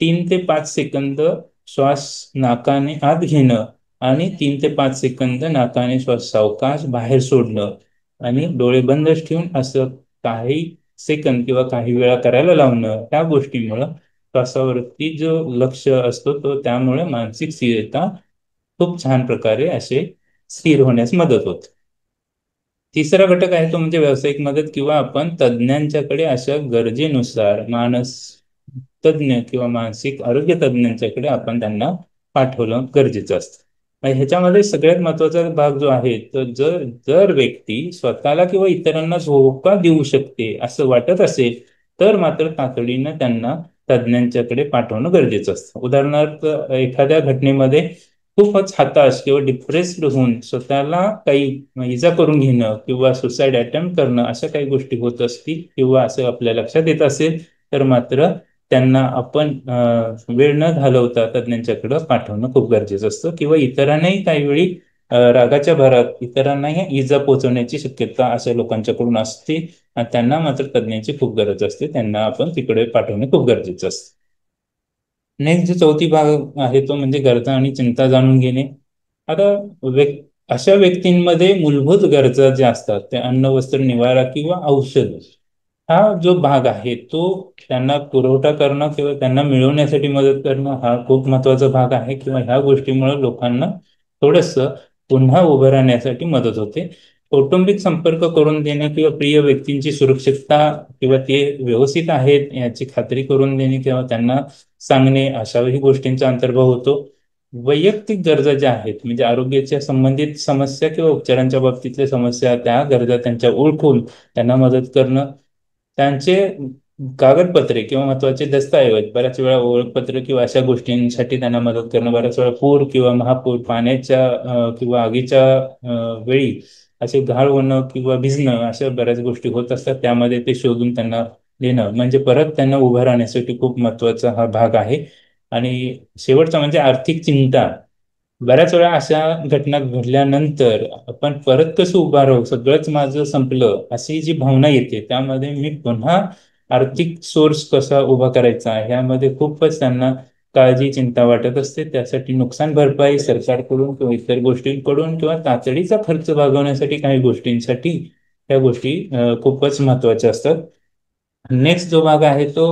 3 ते 5 सेकंद श्वास नाकाने आत घेणं आणि 3 ते 5 सेकंद नाकाने श्वास सावकाश बाहेर सोडणं आणि डोळे बंदच ठेवून असं काही सेकंद किंवा काही वेळा करायला लावणं, त्या गोष्टीमुळं श्वासावरती जो लक्ष असतो तो त्यामुळे मानसिक स्थिरता खूप छान प्रकारे असे स्थिर होण्यास मदत होते. तिसरा घटक आहे तो म्हणजे व्यावसायिक मदत, किंवा आपण तज्ज्ञांच्याकडे अशा गरजेनुसार तज्ज्ञ किंवा मानसिक आरोग्य तज्ज्ञांच्याकडे आपण त्यांना पाठवलं गरजेचं असतं. ह्याच्यामध्ये सगळ्यात महत्वाचा भाग जो आहे तर जर व्यक्ती स्वतःला किंवा इतरांना धोका देऊ शकते असं वाटत असेल तर मात्र तातडीनं त्यांना तज्ज्ञांच्याकडे पाठवणं गरजेचं असतं. उदाहरणार्थ एखाद्या घटनेमध्ये खूपच हताश किंवा डिप्रेस्ड होऊन स्वतःला काही इजा करून घेणं किंवा सुसाईड अटेम्प्ट करणं अशा काही गोष्टी होत असतील किंवा असं आपल्या लक्षात येत असेल तर मात्र त्यांना आपण वेळ न घालवता तज्ज्ञांच्याकडे पाठवणं खूप गरजेचं असतं. किंवा इतरांनाही काही वेळी रागाच्या भरात इतरांनाही इजा पोहोचवण्याची शक्यता अशा लोकांच्याकडून असते आणि त्यांना मात्र तज्ज्ञांची खूप गरज असते. त्यांना आपण तिकडे पाठवणे खूप गरजेचं असतं. नेक्स्ट जो चौथी भाग आहे तो म्हणजे गरजा आणि चिंता जाणून घेणे. आता अशा व्यक्तींमध्ये मूलभूत गरजा ज्या असतात त्या अन्न, वस्त्र, निवारा किंवा औषध हा जो भाग आहे तो त्यांना पुरवठा करणं किंवा त्यांना मिळवण्यासाठी मदत करणं हा खूप महत्वाचा भाग आहे. किंवा ह्या गोष्टीमुळे लोकांना थोडंसं पुन्हा उभं राहण्यासाठी मदत होते. कौटुंबिक संपर्क करून देणे किंवा प्रिय व्यक्तींची सुरक्षितता किंवा ते व्यवस्थित आहेत याची खात्री करून देणे किंवा त्यांना सांगणे अशाही गोष्टींचा अंतर्भाव होतो. वैयक्तिक गरजा ज्या आहेत म्हणजे आरोग्याच्या संबंधित समस्या किंवा उपचारांच्या बाबतीतल्या समस्या त्या गरजा त्यांच्या ओळखून त्यांना मदत करणं. त्यांचे कागदपत्रे किंवा महत्वाचे दस्तऐवज बऱ्याच वेळा ओळखपत्र किंवा अशा गोष्टींसाठी त्यांना मदत करणं. बऱ्याच वेळा पूर किंवा महापूर पाण्याच्या किंवा आगीच्या वेळी असे घाण होणं किंवा भिजणं अशा बऱ्याच गोष्टी होत असतात. त्यामध्ये ते शोधून त्यांना देणं म्हणजे परत त्यांना उभं राहण्यासाठी खूप महत्वाचा हा भाग आहे. आणि शेवटचा म्हणजे आर्थिक चिंता. बऱ्याच वेळा अशा घटना घडल्यानंतर आपण परत कसं उभा राहू, सगळंच माझं संपलं अशी जी भावना येते त्यामध्ये मी पुन्हा आर्थिक सोर्स कसा उभा करायचा ह्यामध्ये खूपच त्यांना काळजी चिंता वाटत असते. त्यासाठी नुकसान भरपाई सरकारकडून किंवा इतर गोष्टींकडून किंवा तातडीचा खर्च भागवण्यासाठी काही गोष्टींसाठी त्या गोष्टी खूपच महत्वाच्या असतात. नेक्स्ट जो भाग आहे तो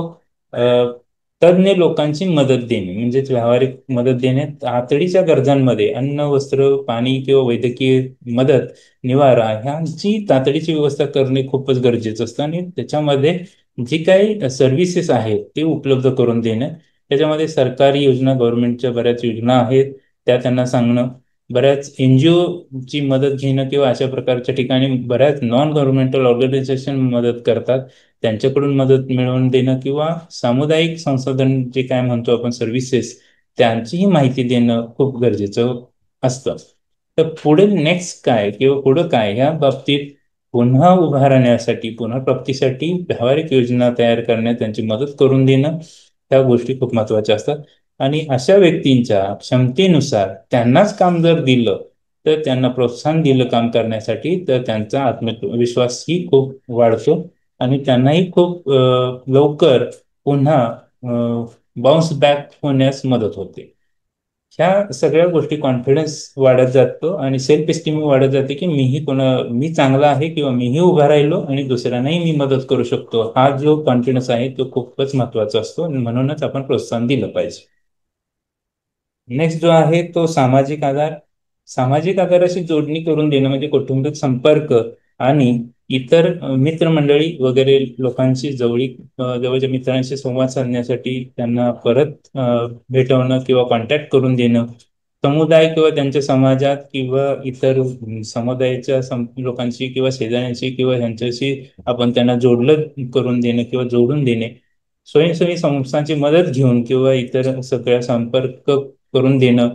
तज्ञ लोकांची मदत देणे म्हणजेच व्यावहारिक मदत देणे. तातडीच्या गरजांमध्ये अन्न, वस्त्र, पाणी किंवा वैद्यकीय मदत, निवारा ह्यांची तातडीची व्यवस्था करणे खूपच गरजेचं असतं. आणि त्याच्यामध्ये जी काही सर्व्हिसेस आहेत ते उपलब्ध करून देणं. त्याच्यामध्ये सरकारी योजना, गव्हर्नमेंटच्या बऱ्याच योजना आहेत त्या त्यांना सांगणं. बऱ्याच NGO ची मदत घेणं किंवा अशा प्रकारच्या ठिकाणी बऱ्याच नॉन गव्हर्नमेंटल ऑर्गनायझेशन मदत करतात त्यांच्याकडून मदत मिळवून देणं. किंवा सामुदायिक संसाधन जे काय म्हणतो आपण सर्व्हिसेस त्यांचीही माहिती देणं खूप गरजेचं असतं. तर पुढे नेक्स्ट काय किंवा पुढं काय ह्या बाबतीत पुन्हा उभा राहण्यासाठी पुन्हा प्राप्तीसाठी व्यावहारिक योजना तयार करण्यात त्यांची मदत करून देणं ह्या गोष्टी खूप महत्वाच्या असतात. आणि अशा व्यक्तींच्या क्षमतेनुसार त्यांनाच काम जर दिलं तर त्यांना प्रोत्साहन दिलं काम करण्यासाठी तर त्यांचा आत्मविश्वासही खूप वाढतो आणि त्यांनाही खूप लवकर पुन्हा बाउन्स बॅक होण्यास मदत होते. ह्या सगळ्या गोष्टी कॉन्फिडन्स वाढत जातो आणि सेल्फ एस्टीम वाढत जाते की मी चांगला आहे किंवा मीही उभा राहिलो आणि दुसऱ्यांनाही मी मदत करू शकतो. हा जो कॉन्फिडन्स आहे तो खूपच महत्वाचा असतो आणि म्हणूनच आपण प्रोत्साहन दिलं पाहिजे. नेक्स्ट जो आहे तो सामाजिक आधार. सामाजिक आधाराशी जोडणी करून देणं म्हणजे कौटुंबिक संपर्क आणि इतर मित्रमंडळी वगैरे लोकांशी जवळच्या मित्रांशी संवाद साधण्यासाठी त्यांना परत भेटवणं किंवा कॉन्टॅक्ट करून देणं. समुदाय किंवा त्यांच्या समाजात किंवा इतर समुदायाच्या लोकांशी किंवा शेजाऱ्यांशी किंवा ह्यांच्याशी आपण त्यांना जोडलं करून देणं किंवा जोडून देणे. स्वयंसेवी संस्थांची मदत घेऊन किंवा इतर सगळ्या संपर्क करून देणं.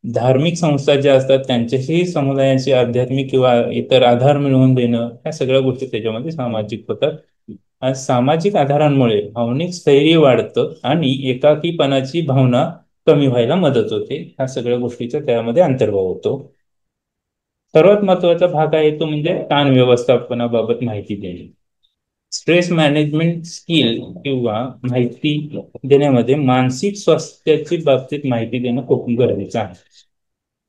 धार्मिक संस्था ज्या असतात त्यांच्याशी समुदायाचे आध्यात्मिक किंवा इतर आधार मिळवून देणं ह्या सगळ्या गोष्टी त्याच्यामध्ये सामाजिक होतात. आणि सामाजिक आधारांमुळे भावनिक स्थैर्य वाढतं आणि एकाकीपणाची भावना कमी व्हायला मदत होते. ह्या सगळ्या गोष्टीचा त्यामध्ये अंतर्भाव होतो. सर्वात महत्वाचा भाग आहे तो म्हणजे ताण व्यवस्थापनाबाबत माहिती देणे. स्ट्रेस मॅनेजमेंट स्किल किंवा माहिती देण्यामध्ये मानसिक स्वास्थ्याची बाबतीत माहिती देणं खूप गरजेचं आहे.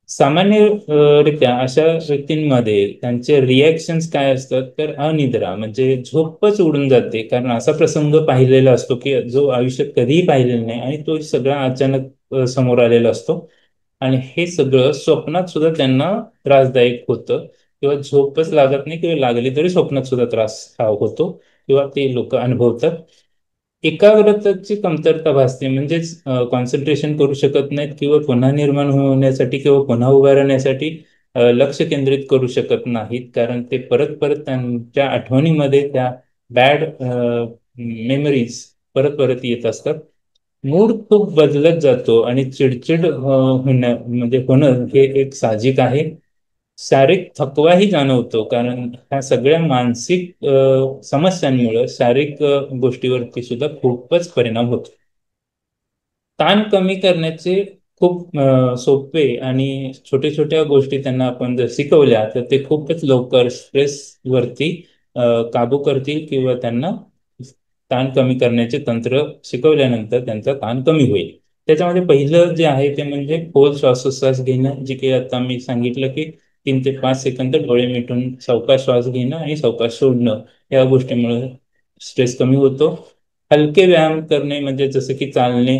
सामान्यरित्या अशा व्यक्तींमध्ये त्यांचे रिॲक्शन्स काय असतात तर अनिद्रा म्हणजे झोपच उडून जाते. कारण असा प्रसंग पाहिलेला असतो की जो आयुष्यात कधीही पाहिलेला नाही आणि तो सगळा अचानक समोर आलेला असतो. आणि हे सगळं स्वप्नात सुद्धा त्यांना त्रासदायक होतं किंवा झोपच लागत नाही किंवा लागली तरी स्वप्नात सुद्धा त्रास हा होतो किंवा ते लोक अनुभवतात. एकाग्रतेची कमतरता भासते म्हणजेच कॉन्सन्ट्रेशन करू शकत नाहीत किंवा पुन्हा निर्माण होण्यासाठी किंवा पुन्हा उभा राहण्यासाठी लक्ष केंद्रित करू शकत नाहीत. कारण ते परत परत त्यांच्या आठवणीमध्ये त्या बॅड मेमरीज परत परत येत असतात मूड खूप बदलत जातो आणि चिडचिड होणं हे एक साहजिक आहे. शारीरिक थकवाही जाणवतो, कारण ह्या सगळ्या मानसिक समस्यांमुळे शारीरिक गोष्टीवरती सुद्धा खूपच परिणाम होतो. ताण कमी करण्याचे खूप सोपे आणि छोट्या छोट्या गोष्टी त्यांना आपण जर शिकवल्या तर ते खूपच लवकर स्ट्रेस वरती काबू करतील किंवा त्यांना ताण कमी करण्याचे तंत्र शिकवल्यानंतर त्यांचा ताण कमी होईल. त्याच्यामध्ये पहिलं जे आहे ते म्हणजे खोल श्वासोच्छ्वास घेणं, जे की आता मी सांगितलं की 3 ते 5 सेकंद डोळे मिटून सावकाश श्वास घेणं आणि सावकाश सोडणं, या गोष्टीमुळे स्ट्रेस कमी होतो. हलके व्यायाम करणे म्हणजे जसं की चालणे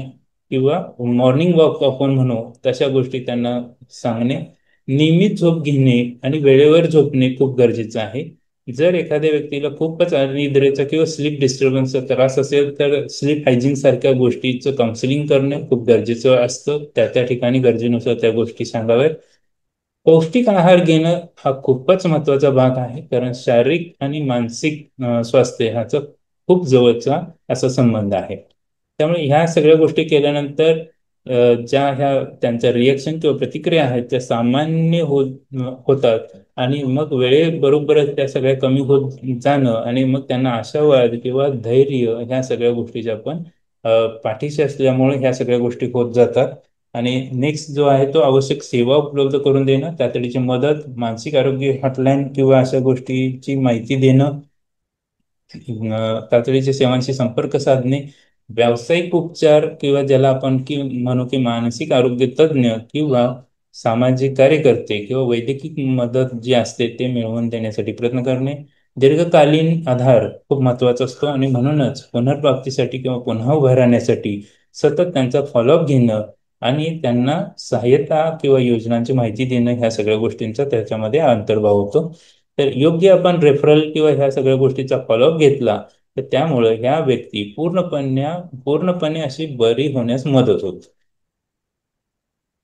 किंवा मॉर्निंग वॉक आपण म्हणू, तशा गोष्टी त्यांना सांगणे. नियमित झोप घेणे आणि वेळेवर झोपणे खूप गरजेचं आहे. जर एखाद्या व्यक्तीला खूपच अनिद्रेचा किंवा स्लीप डिस्टर्बन्सचा त्रास असेल तर स्लीप हायजीन सारख्या गोष्टीचं काउन्सिलिंग करणं खूप गरजेचं असतं. त्या त्या ठिकाणी गरजेनुसार त्या गोष्टी सांगाव्यात. पौष्टिक आहार घेणं हा खूपच महत्वाचा भाग आहे, कारण शारीरिक आणि मानसिक स्वास्थ्य ह्याचा खूप जवळचा असा संबंध आहे. त्यामुळे ह्या सगळ्या गोष्टी केल्यानंतर ज्या ह्या त्यांच्या रिएक्शन किंवा प्रतिक्रिया आहेत त्या सामान्य होतात आणि मग वेळेबरोबरच त्या सगळ्या कमी होत जाणं आणि मग त्यांना आशावाद किंवा धैर्य ह्या सगळ्या गोष्टीचे आपण पाठीशी असल्यामुळे ह्या सगळ्या गोष्टी होत जातात. आणि नेक्स्ट जो आहे तो आवश्यक सेवा उपलब्ध करून देणं, तातडीची मदत, मानसिक आरोग्य हॉटलाईन किंवा अशा गोष्टीची माहिती देणं, तातडीच्या सेवांशी संपर्क साधणे, व्यावसायिक उपचार किंवा ज्याला आपण म्हणू की मानसिक आरोग्य तज्ज्ञ किंवा सामाजिक कार्यकर्ते किंवा वैद्यकीय मदत जी असते ते मिळवून देण्यासाठी प्रयत्न करणे. दीर्घकालीन आधार खूप महत्वाचा असतो आणि म्हणूनच पुनर्प्राप्तीसाठी किंवा पुन्हा उभं राहण्यासाठी सतत त्यांचा फॉलोअप घेणं आणि त्यांना सहाय्यता किंवा योजनांची माहिती देणं, ह्या सगळ्या गोष्टींचा त्याच्यामध्ये अंतर्भाव होतो. तर योग्य आपण रेफरल किंवा ह्या सगळ्या गोष्टीचा फॉलोअप घेतला तर त्यामुळे ह्या व्यक्ती पूर्णपणे अशी बरी होण्यास मदत होते.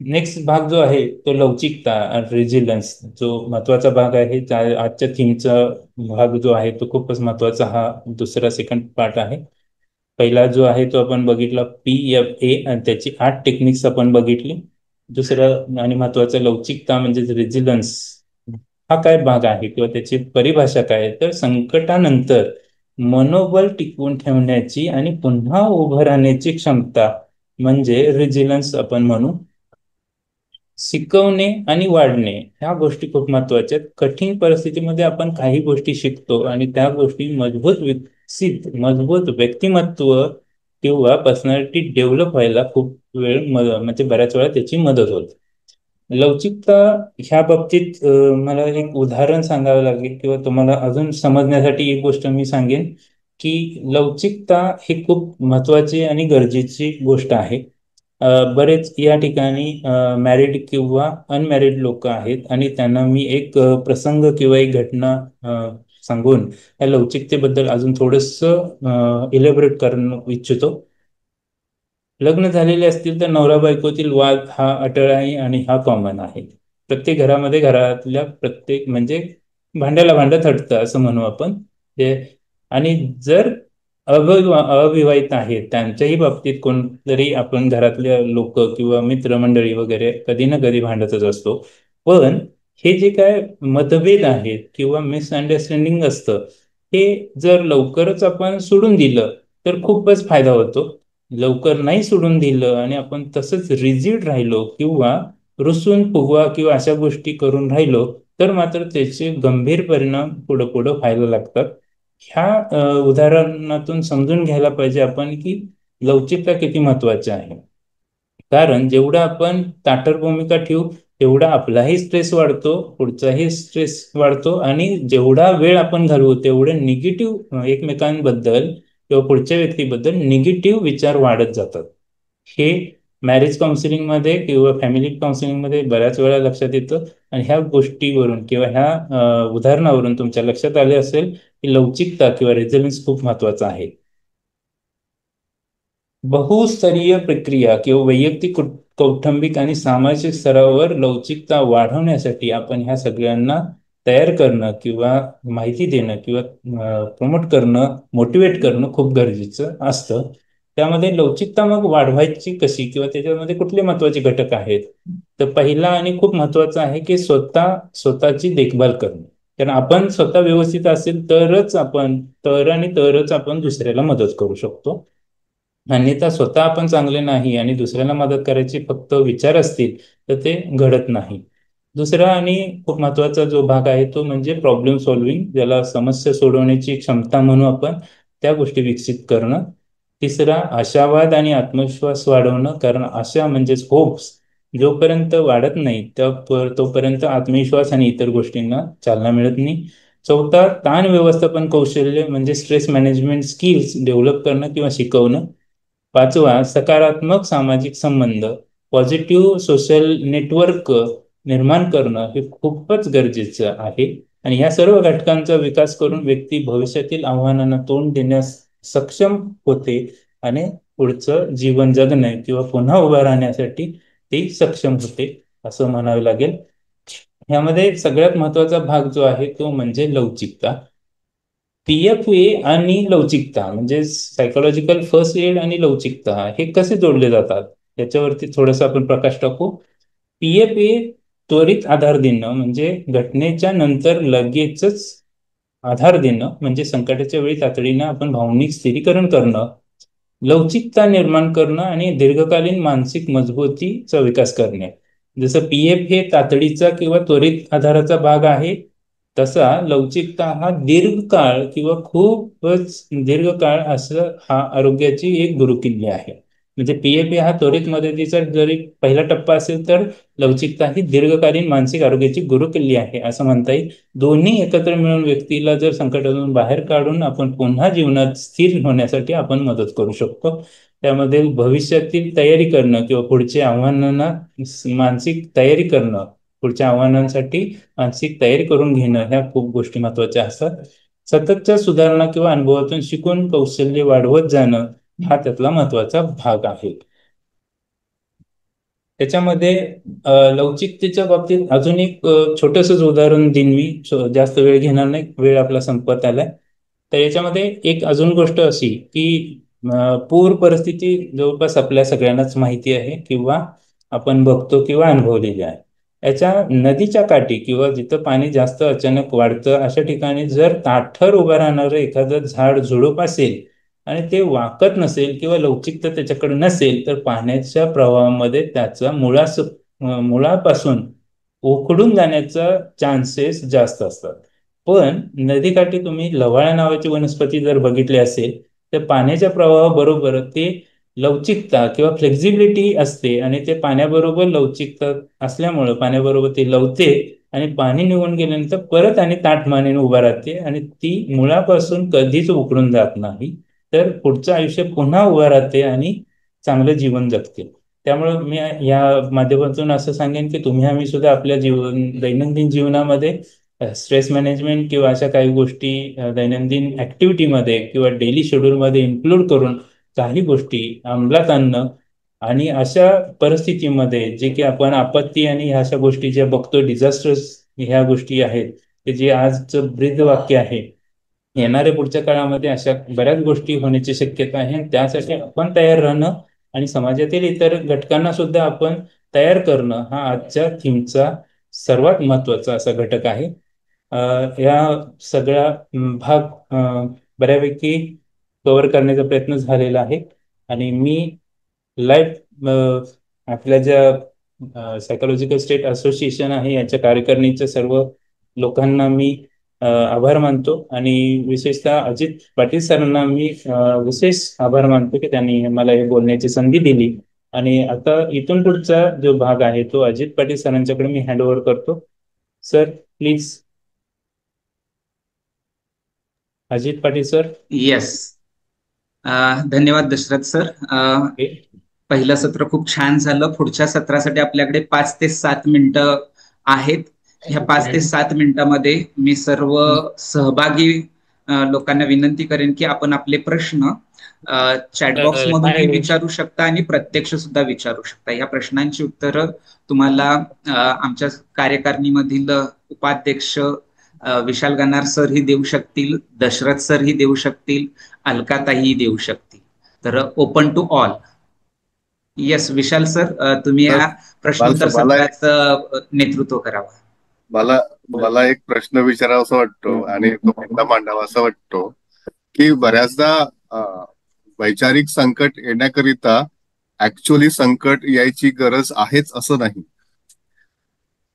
नेक्स्ट भाग जो आहे तो लवचिकता आणि रेझिलियन्स, जो महत्वाचा भाग आहे. आजच्या थीमचा भाग जो आहे तो खूपच महत्वाचा, हा दुसरा सेकंड पार्ट आहे. पहिला जो आहे तो आपण बघितला PFA आणि त्याची 8 टेक्निक्स आपण बघितली. दुसरं आणि महत्वाचं लवचिकता म्हणजे रेझिलियन्स, हा काय भाग आहे किंवा त्याची परिभाषा काय आहे, तर संकटानंतर मनोबल टिकवून ठेवण्याची आणि पुन्हा उभं राहण्याची क्षमता म्हणजे रेझिलियन्स आपण म्हणू. शिकवणे आणि वाढणे ह्या गोष्टी खूप महत्वाच्या आहेत. कठीण परिस्थितीमध्ये आपण काही गोष्टी शिकतो आणि त्या गोष्टी मजबूत व्यक्तिमत्व किंवा पर्सनॅलिटी डेव्हलप व्हायला खूप वेळ म्हणजे बऱ्याच वेळा त्याची मदत होते. लवचिकता ह्या बाबतीत मला एक उदाहरण सांगावं लागेल किंवा तुम्हाला अजून समजण्यासाठी एक गोष्ट मी सांगेन की लवचिकता ही खूप महत्वाची आणि गरजेची गोष्ट आहे. बरेच या ठिकाणी मॅरिड किंवा अनमॅरिड लोक आहेत आणि त्यांना मी एक प्रसंग किंवा एक घटना सांगून या लवचिकतेबद्दल अजून थोडंसं इलेबरेट करणं इच्छितो. लग्न झालेले असतील तर नवरा बायकोतील वाद हा अटळ आहे आणि हा कॉमन आहे. प्रत्येक घरामध्ये घरातल्या प्रत्येक म्हणजे भांड्याला भांडं थटतं असं म्हणू आपण ते. आणि जर अविवाहित आहेत त्यांच्याही बाबतीत कोणतरी आपण घरातल्या लोक किंवा मित्रमंडळी वगैरे कधी ना कधी भांडतच असतो. पण हे जे काय मतभेद आहेत किंवा मिसअंडरस्टँडिंग असतं, हे जर लवकरच आपण सोडून दिलं तर खूपच फायदा होतो. लवकर नाही सोडून दिलं आणि आपण तसंच रिजिड राहिलो किंवा रुसून फुगवा किंवा अशा गोष्टी करून राहिलो तर मात्र त्याचे गंभीर परिणाम पुढं पुढं व्हायला लागतात. ह्या उदाहरणातून समजून घ्यायला पाहिजे आपण की लवचिकता किती महत्वाची आहे. कारण जेवढं आपण ताठर भूमिका ठेवू तेवढा आपलाही स्ट्रेस वाढतो, पुढचाही स्ट्रेस वाढतो आणि जेवढा वेळ आपण घालवू तेवढे निगेटिव्ह एकमेकांबद्दल किंवा पुढच्या व्यक्तीबद्दल निगेटिव्ह विचार वाढत जातात. हे मॅरेज काउन्सिलिंगमध्ये किंवा फॅमिली काउन्सिलिंगमध्ये बऱ्याच वेळा लक्षात येतं. आणि ह्या गोष्टीवरून किंवा ह्या उदाहरणावरून तुमच्या लक्षात आले असेल की लवचिकता किंवा रेझिलियन्स खूप महत्वाचा आहे. बहुस्तरीय प्रक्रिया किंवा वैयक्तिक कौटुंबिक आणि सामाजिक स्तरावर लवचिकता वाढवण्यासाठी आपण ह्या सगळ्यांना तयार करणं किंवा माहिती देणं किंवा प्रमोट करणं, मोटिवेट करणं खूप गरजेचं असतं. त्यामध्ये लवचिकता मग वाढवायची कशी किंवा त्याच्यामध्ये कुठले महत्वाचे घटक आहेत? तर पहिला आणि खूप महत्वाचा आहे की स्वतःची देखभाल करणे. कारण आपण स्वतः व्यवस्थित असेल तरच आपण दुसऱ्याला मदत करू शकतो. अन्यथा स्वतः आपण चांगले नाही आणि दुसऱ्याला मदत करायचे फक्त विचार असतील तर ते घडत नाही. दुसरा आणि खूप महत्वाचा जो भाग आहे तो म्हणजे प्रॉब्लेम सॉल्व्हिंग, ज्याला समस्या सोडवण्याची क्षमता म्हणू आपण, त्या गोष्टी विकसित करणं. तिसरा आशावाद आणि आत्मविश्वास वाढवणं, कारण आशा म्हणजेच होप्स जोपर्यंत वाढत नाही तोपर्यंत आत्मविश्वास आणि इतर गोष्टींना चालना मिळत नाही. चौथा ताण व्यवस्थापन कौशल्य म्हणजे स्ट्रेस मॅनेजमेंट स्किल्स डेव्हलप करणं किंवा शिकवणं. पाचवा सकारात्मक सामाजिक संबंध, पॉझिटिव्ह सोशल नेटवर्क निर्माण करणं हे खूपच गरजेचं आहे. आणि या सर्व घटकांचा विकास करून व्यक्ती भविष्यातील आव्हानांना तोंड देण्यास सक्षम होते आणि पुढचं जीवन जगणे किंवा पुन्हा उभं राहण्यासाठी ती सक्षम होते असं म्हणावे लागेल. यामध्ये सगळ्यात महत्वाचा भाग जो आहे तो म्हणजे लवचिकता. PFA आणि लवचिकता म्हणजे सायकोलॉजिकल फर्स्ट एड आणि लवचिकता हे कसे जोडले जातात याच्यावरती थोडंसं आपण प्रकाश टाकू. PFA त्वरित आधार देणं म्हणजे घटनेच्या नंतर लगेचच आधार देणं, म्हणजे संकटाच्या वेळी तातडीनं आपण भावनिक स्थिरीकरण करणं, लवचिकता निर्माण करणं आणि दीर्घकालीन मानसिक मजबूतीचा विकास करणे. जसं PF हे तातडीचा किंवा त्वरित आधाराचा भाग आहे, तसा लवचिकता हा दीर्घकाळ किंवा खूपच दीर्घकाळ असं हा आरोग्याची एक गुरुकिल्ली आहे. म्हणजे PFA हा त्वरित मदतीचा जरी पहिला टप्पा असेल तर लवचिकता ही दीर्घकालीन मानसिक आरोग्याची गुरुकिल्ली आहे असं म्हणता येईल. दोन्ही एकत्र मिळून व्यक्तीला जर संकटातून बाहेर काढून आपण पुन्हा जीवनात स्थिर होण्यासाठी आपण मदत करू शकतो. त्यामध्ये भविष्यातील तयारी करणं किंवा पुढच्या आव्हानांना मानसिक तयारी करणं, पुढच्या आव्हानांसाठी मानसिक तयारी करून घेणं, ह्या खूप गोष्टी महत्वाच्या असतात. सततच्या सुधारणा किंवा अनुभवातून शिकून कौशल्य वाढवत जाणं हा त्यातला महत्वाचा भाग आहे. त्याच्यामध्ये लवचिकतेच्या बाबतीत अजून एक छोटंसंच उदाहरण देईन मी, जास्त वेळ घेणार नाही, वेळ आपला संपत आलाय. तर याच्यामध्ये एक अजून गोष्ट अशी की पूर परिस्थिती जवळपास आपल्या सगळ्यांनाच माहिती आहे किंवा आपण बघतो किंवा अनुभवलेली आहे. याच्या नदीच्या काठी किंवा जिथं पाणी जास्त अचानक वाढतं अशा ठिकाणी जर ताठर उभं राहणारं एखादं झाड झुडूप असेल आणि ते वाकत नसेल किंवा लवचिकता त्याच्याकडे नसेल तर पाण्याच्या प्रवाहामध्ये त्याचा मुळापासून उखडून जाण्याचा चान्सेस जास्त असतात. पण नदीकाठी तुम्ही लव्हाळ्या नावाची वनस्पती जर बघितली असेल तर पाण्याच्या प्रवाहाबरोबर ते लवचिकता किंवा फ्लेक्झिबिलिटी असते आणि ते पाण्याबरोबर लवचिकता असल्यामुळं पाण्याबरोबर ती लवते आणि पाणी निघून गेल्यानंतर परत आणि ताठ मानेने उभा राहते आणि ती मुळापासून कधीच उखडून जात नाही, तर पुढचं आयुष्य पुन्हा उभं राहते आणि चांगलं जीवन जगते. त्यामुळं मी या माध्यमातून असं सांगेन की तुम्ही आम्ही सुद्धा आपल्या दैनंदिन जीवनामध्ये स्ट्रेस मॅनेजमेंट किंवा अशा काही गोष्टी दैनंदिन ऍक्टिव्हिटीमध्ये किंवा डेली शेड्यूलमध्ये इन्क्लूड करून काही गोष्टी अंमलात आणणं आणि अशा परिस्थितीमध्ये जे की आपण आपत्ती आणि अशा गोष्टी ज्या बघतो, डिझास्टर्स ह्या गोष्टी आहेत, ते जे आजचं ब्रीद वाक्य आहे, येणाऱ्या पुढच्या काळामध्ये अशा बऱ्याच गोष्टी होण्याची शक्यता आहे. त्यासाठी आपण तयार राहणं आणि समाजातील इतर घटकांना सुद्धा आपण तयार करणं हा आजच्या थीमचा सर्वात महत्वाचा असा घटक आहे. या सगळ्या भाग बऱ्यापैकी कव्हर करण्याचा प्रयत्न झालेला आहे आणि मी आपल्या ज्या सायकोलॉजिकल स्टेट असोसिएशन आहे याच्या कार्यकारिणीच्या सर्व लोकांना मी आभार मानतो आणि विशेषतः अजित पाटील सरांना मी विशेष आभार मानतो की त्यांनी मला हे बोलण्याची संधी दिली. आणि आता इथून पुढचा जो भाग आहे तो अजित पाटील सरांच्याकडे मी हँड ओव्हर करतो. Sir please. Ajit Patil sir. Yes, धन्यवाद दशरथ सर. पहिलं सत्र खूप छान झालं. पुढच्या सत्रासाठी आपल्याकडे 5 ते 7 मिनिटं आहेत. ह्या 5 ते 7 मिनिटांमध्ये मी सर्व सहभागी लोकांना विनंती करेन की आपण आपले प्रश्न चॅटबॉक्स मधूनही विचारू शकता आणि प्रत्यक्ष सुद्धा विचारू शकता. या प्रश्नांची उत्तरं तुम्हाला आमच्या कार्यकारिणीमधील उपाध्यक्ष विशाल गणार सर ही देऊ शकतील, दशरथ सर ही देऊ शकतील, अलकाताई देऊ शकतील. तर open to all. Yes Vishal sir, तुम्ही तर या प्रश्नोत्तर मला सत्राचं नेतृत्व करावं. मला मला एक प्रश्न विचारावा वाटतो आणि तो मुद्दा मांडावा असा वाटतो की बऱ्याचदा वैचारिक संकट येण्याकरिता ऍक्च्युअली संकट यायची गरज आहेच असं नाही.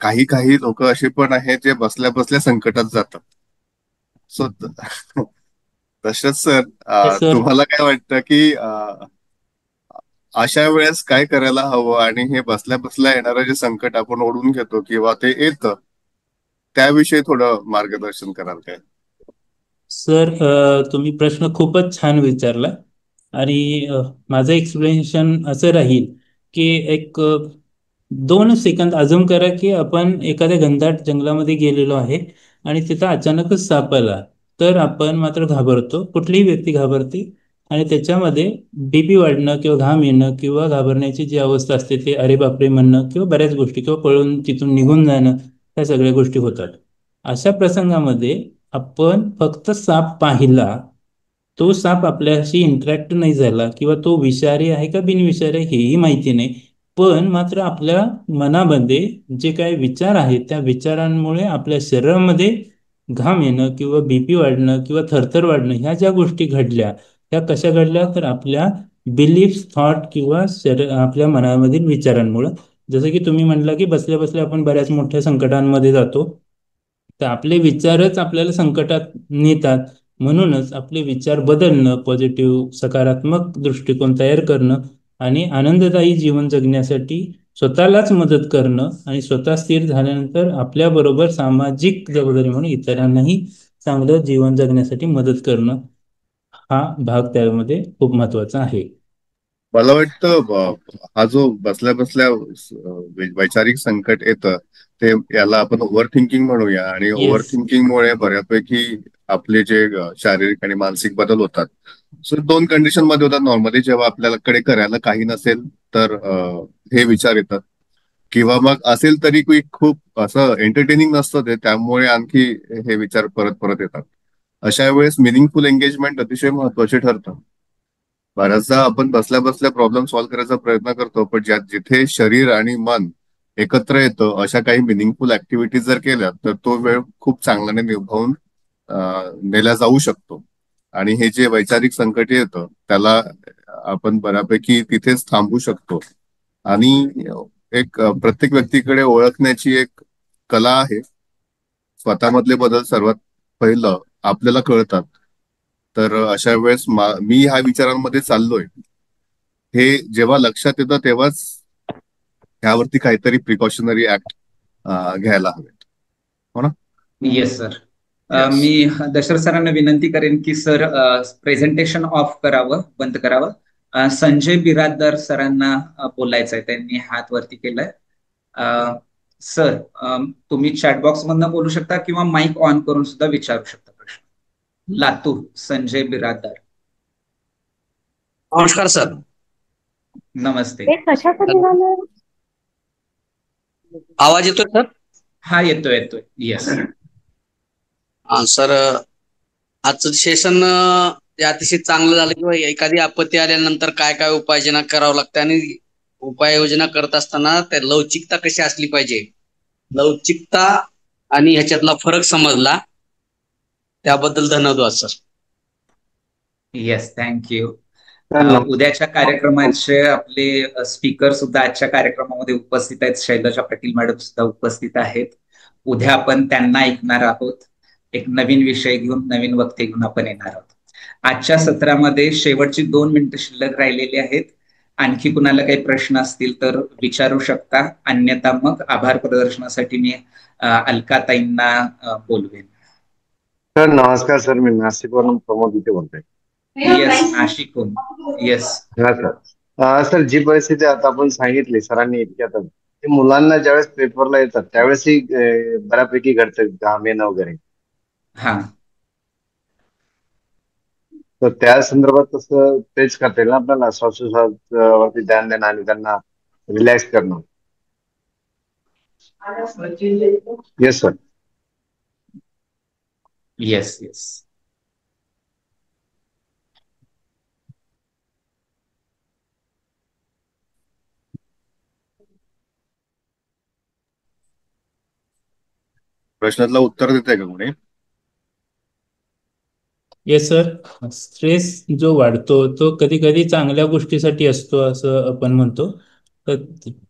काही काही लोक असे पण आहेत जे बसल्या बसल्या संकटात जातात. सो तसंच सर, सर तुम्हाला काय वाटतं की अशा वेळेस काय करायला हवं आणि हे बसल्या बसल्या येणारं जे संकट आपण ओढून घेतो किंवा ते येतं त्याविषयी थोडं मार्गदर्शन कराल काय? सर तुम्ही प्रश्न खूपच छान विचारला आणि माझं एक्सप्लेनेशन असं राहील की एक 2 सेकंद अजून करा की आपण एखाद्या घनदाट जंगलामध्ये गेलेलो आहे आणि तिथं अचानकच साप आला, तर आपण मात्र घाबरतो, कुठलीही व्यक्ती घाबरते आणि त्याच्यामध्ये बीपी वाढणं किंवा घाम येणं किंवा घाबरण्याची जी अवस्था असते ते अरे बापरे म्हणणं किंवा बऱ्याच गोष्टी किंवा पळून तिथून निघून जाणं, ह्या सगळ्या गोष्टी होतात. अशा प्रसंगामध्ये आपण फक्त साप पाहिला, तो साप आपल्याशी इंटरॅक्ट नाही झाला किंवा तो विषारी आहे का बिनविषारी आहे हेही माहिती नाही, पण मात्र आपल्या मनामध्ये जे काही विचार आहेत त्या विचारांमुळे आपल्या शरीरामध्ये घाम येणं किंवा बीपी वाढणं किंवा थरथर वाढणं, ह्या ज्या गोष्टी घडल्या त्या कशा घडल्या तर आपल्या बिलीफ थॉट किंवा आपल्या मनामधील विचारांमुळं. जसं की तुम्ही म्हटलं की बसल्या बसल्या आपण बऱ्याच मोठ्या संकटांमध्ये जातो, तर आपले विचारच आपल्याला संकटात नेतात. म्हणूनच आपले विचार बदलणं, पॉझिटिव्ह सकारात्मक दृष्टिकोन तयार करणं आणि आनंददायी जीवन जगण्यासाठी स्वतःलाच मदत करणं आणि स्वतः स्थिर झाल्यानंतर आपल्याबरोबर सामाजिक जबाबदारी म्हणून इतरांनाही चांगलं जीवन जगण्यासाठी मदत करणं, हा भाग त्यामध्ये खूप महत्वाचा आहे. मला वाटतं हा जो बसल्या बसल्या वैचारिक संकट येतं ते याला आपण ओव्हर थिंकिंग म्हणूया आणि ओव्हर येस. थिंकिंगमुळे बऱ्यापैकी आपले जे शारीरिक आणि मानसिक बदल होतात. सो 2 कंडिशन मध्ये होतात नॉर्मली. जेव्हा आपल्याकडे करायला काही नसेल तर हे विचार येतात किंवा मग असेल तरी खूप असं एंटरटेनिंग नसतं ते, त्यामुळे आणखी हे विचार परत परत येतात. अशा वेळेस मिनिंगफुल एंगेजमेंट अतिशय महत्वाचे ठरतं. बऱ्याचदा आपण बसल्या बसल्या प्रॉब्लेम सॉल्व्ह करायचा प्रयत्न करतो, पण जिथे शरीर आणि मन एकत्र येतं अशा काही मिनिंगफुल ऍक्टिव्हिटीज जर केल्या तर तो वेळ खूप चांगल्याने निभावून नेला जाऊ शकतो. आणि हे जे वैचारिक संकट येतं त्याला आपण बऱ्यापैकी तिथेच थांबू शकतो. आणि एक प्रत्येक व्यक्तीकडे ओळखण्याची एक कला आहे. स्वतःमधले बदल सर्वात पहिलं आपल्याला कळतात. तर अशा वेळेस मी ह्या विचारांमध्ये चाललोय हे जेव्हा लक्षात येतं तेव्हाच ह्यावरती काहीतरी प्रिकॉशनरी ऍक्ट घ्यायला हवेत. हो ना? Yes sir. येस. मी दशरथ सरांना विनंती करेन की सर प्रेझेंटेशन ऑफ करावं, बंद करावं. संजय बिराददार सरांना बोलायचंय, त्यांनी हात वरती केलाय. सर तुम्ही चॅटबॉक्स मधनं बोलू शकता किंवा माईक ऑन करून सुद्धा विचारू शकता प्रश्न. लातूर संजय बिराददार. नमस्कार सर. नमस्ते. आवाज येतोय सर? हा येतोय येतोय. येस सर, आजचं सेशन अतिशय चांगलं झालं किंवा एखादी आपत्ती आल्यानंतर काय काय उपाययोजना करावं लागते आणि उपाययोजना करत असताना त्या लवचिकता कशी असली पाहिजे, लवचिकता आणि ह्याच्यातला फरक समजला, त्याबद्दल धन्यवाद सर. Yes thank you. उद्याच्या कार्यक्रमाचे आपले स्पीकर सुद्धा आजच्या कार्यक्रमामध्ये उपस्थित आहेत. शैलजा पाटील मॅडम सुद्धा उपस्थित आहेत. उद्या आपण त्यांना ऐकणार आहोत. एक नवीन विषय घेऊन, नवीन वक्ते घेऊन आपण येणार आहोत. आजच्या सत्रामध्ये शेवटची 2 मिनिटं शिल्लक राहिलेली आहेत. आणखी कुणाला काही प्रश्न असतील तर विचारू शकता, अन्यथा मग आभार प्रदर्शनासाठी मी अलकाताईंना बोलवेन. सर नमस्कार सर, मी नाशिकवरून प्रमोद इथे बोलतोय. येस नाशिकहून. येस हा सर. सर जी परिस्थिती आता आपण सांगितली सरांनी इतक्यात, ते मुलांना ज्यावेळेस पेपरला येतात त्यावेळेसही बऱ्यापैकी घडतं घाम येणं वगैरे. हा. तर त्या संदर्भात तसं तेच करता येईल ना आपल्याला, श्वासोश्वासावरती ध्यान देणं आणि त्यांना रिलॅक्स करणं. Yes sir. Yes yes. प्रश्नातलं उत्तर देते का कोणी? Yes sir. स्ट्रेस जो वाढतो तो कधी कधी चांगल्या गोष्टीसाठी असतो असं आपण म्हणतो. तर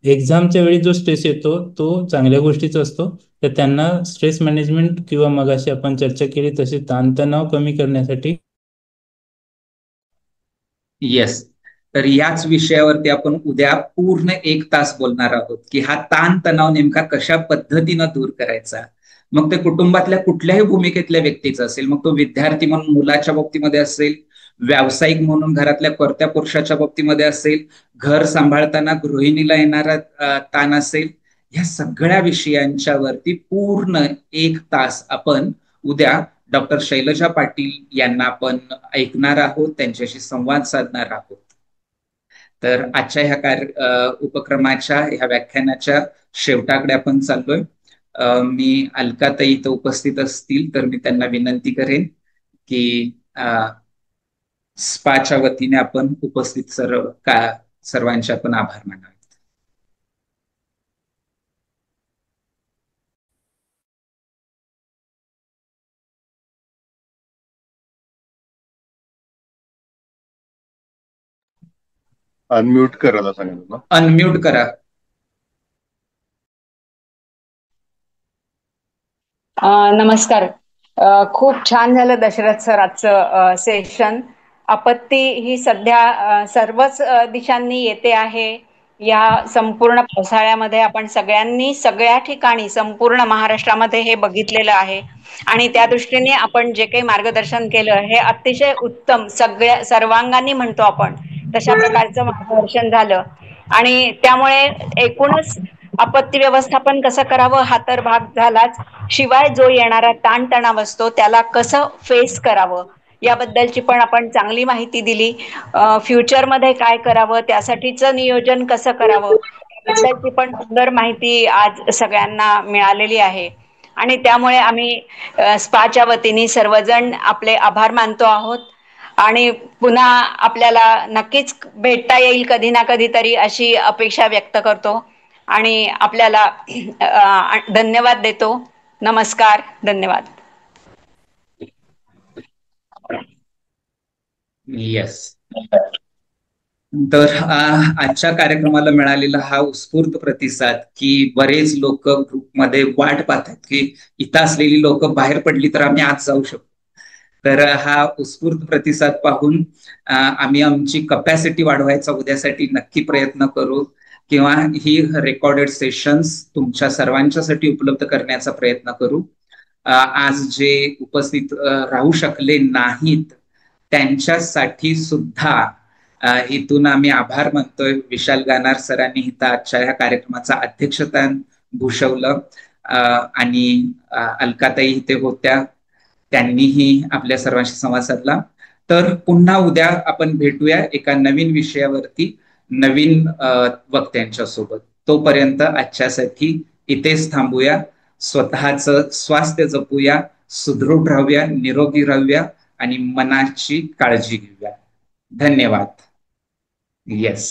एक्झामच्या वेळी जो स्ट्रेस येतो तो चांगल्या गोष्टीचा असतो. तर त्यांना स्ट्रेस मॅनेजमेंट किंवा मगाशी आपण चर्चा केली तसे ताणतणाव कमी करण्यासाठी. येस. तर याच विषयावरती आपण उद्या पूर्ण 1 तास बोलणार आहोत की हा ताण तणाव नेमका कशा पद्धतीनं दूर करायचा. मग ते कुटुंबातल्या कुठल्याही भूमिकेतल्या व्यक्तीचं असेल, मग तो विद्यार्थी म्हणून मुलाच्या बाबतीमध्ये असेल, व्यावसायिक म्हणून घरातल्या कर्त्या पुरुषाच्या बाबतीमध्ये असेल, घर सांभाळताना गृहिणीला येणारा ताण असेल, या सगळ्या विषयांच्या वरती पूर्ण 1 तास आपण उद्या डॉक्टर शैलजा पाटील यांना आपण ऐकणार आहोत, त्यांच्याशी संवाद साधणार आहोत. तर आजच्या ह्या उपक्रमाच्या ह्या व्याख्यानाच्या शेवटाकडे आपण चाललोय. मी अलकाताई इथं उपस्थित असतील तर मी त्यांना विनंती करेन की स्पाच्या वतीने आपण उपस्थित सर्वांचे आपण आभार मानावे. अनम्यूट करायला सांगितलं ना. अनम्यूट करा. नमस्कार. खूप छान झालं दशरथ सर आजचं सेशन. आपत्ती ही सध्या सर्वच दिशांनी येते आहे. या संपूर्ण पावसाळ्यामध्ये आपण सगळ्यांनी सगळ्या ठिकाणी संपूर्ण महाराष्ट्रामध्ये हे बघितलेलं आहे आणि त्या दृष्टीने आपण जे काही मार्गदर्शन केलं हे अतिशय उत्तम, सर्वांगाने म्हणतो आपण तशा प्रकारचं मार्गदर्शन झालं आणि त्यामुळे एकूणच आपत्ती व्यवस्थापन कसं करावं हा तर भाग झालाच, शिवाय जो येणारा ताणतणाव असतो त्याला कसं फेस करावं याबद्दलची पण आपण चांगली माहिती दिली. फ्युचरमध्ये काय करावं, त्यासाठीचं नियोजन कसं करावं याबद्दलची पण सुंदर माहिती आज सगळ्यांना मिळालेली आहे आणि त्यामुळे आम्ही स्पाच्या वतीने सर्वजण आपले आभार मानतो आहोत आणि पुन्हा आपल्याला नक्कीच भेटता येईल कधी ना कधीतरी अशी अपेक्षा व्यक्त करतो आणि आपल्याला धन्यवाद देतो. नमस्कार. धन्यवाद. येस. तर आजच्या कार्यक्रमाला मिळालेला हा उत्स्फूर्त प्रतिसाद की बरेच लोक ग्रुपमध्ये वाट पाहतात की इथं असलेली लोक बाहेर पडली तर आम्ही आज जाऊ शकतो. तर हा उत्स्फूर्त प्रतिसाद पाहून आम्ही आमची कपॅसिटी वाढवायचा उद्यासाठी नक्की प्रयत्न करू किंवा ही रेकॉर्डेड सेशन्स तुमच्या सर्वांच्यासाठी उपलब्ध करण्याचा प्रयत्न करू. आज जे उपस्थित राहू शकले नाहीत त्यांच्यासाठी सुद्धा इथून आम्ही आभार मानतोय. विशाल गानार सरांनी इथं आजच्या ह्या कार्यक्रमाचा अध्यक्षस्थान भूषवलं आणि अलकाताई इथे होत्या, त्यांनीही आपल्या सर्वांशी संवाद साधला. तर पुन्हा उद्या आपण भेटूया एका नवीन विषयावरती नवीन वक्त्यांच्या सोबत. तोपर्यंत आजच्यासाठी इथेच थांबूया. स्वतःचं स्वास्थ्य जपूया, सुदृढ राहूया, निरोगी राहूया आणि मनाची काळजी घेऊया. धन्यवाद. येस.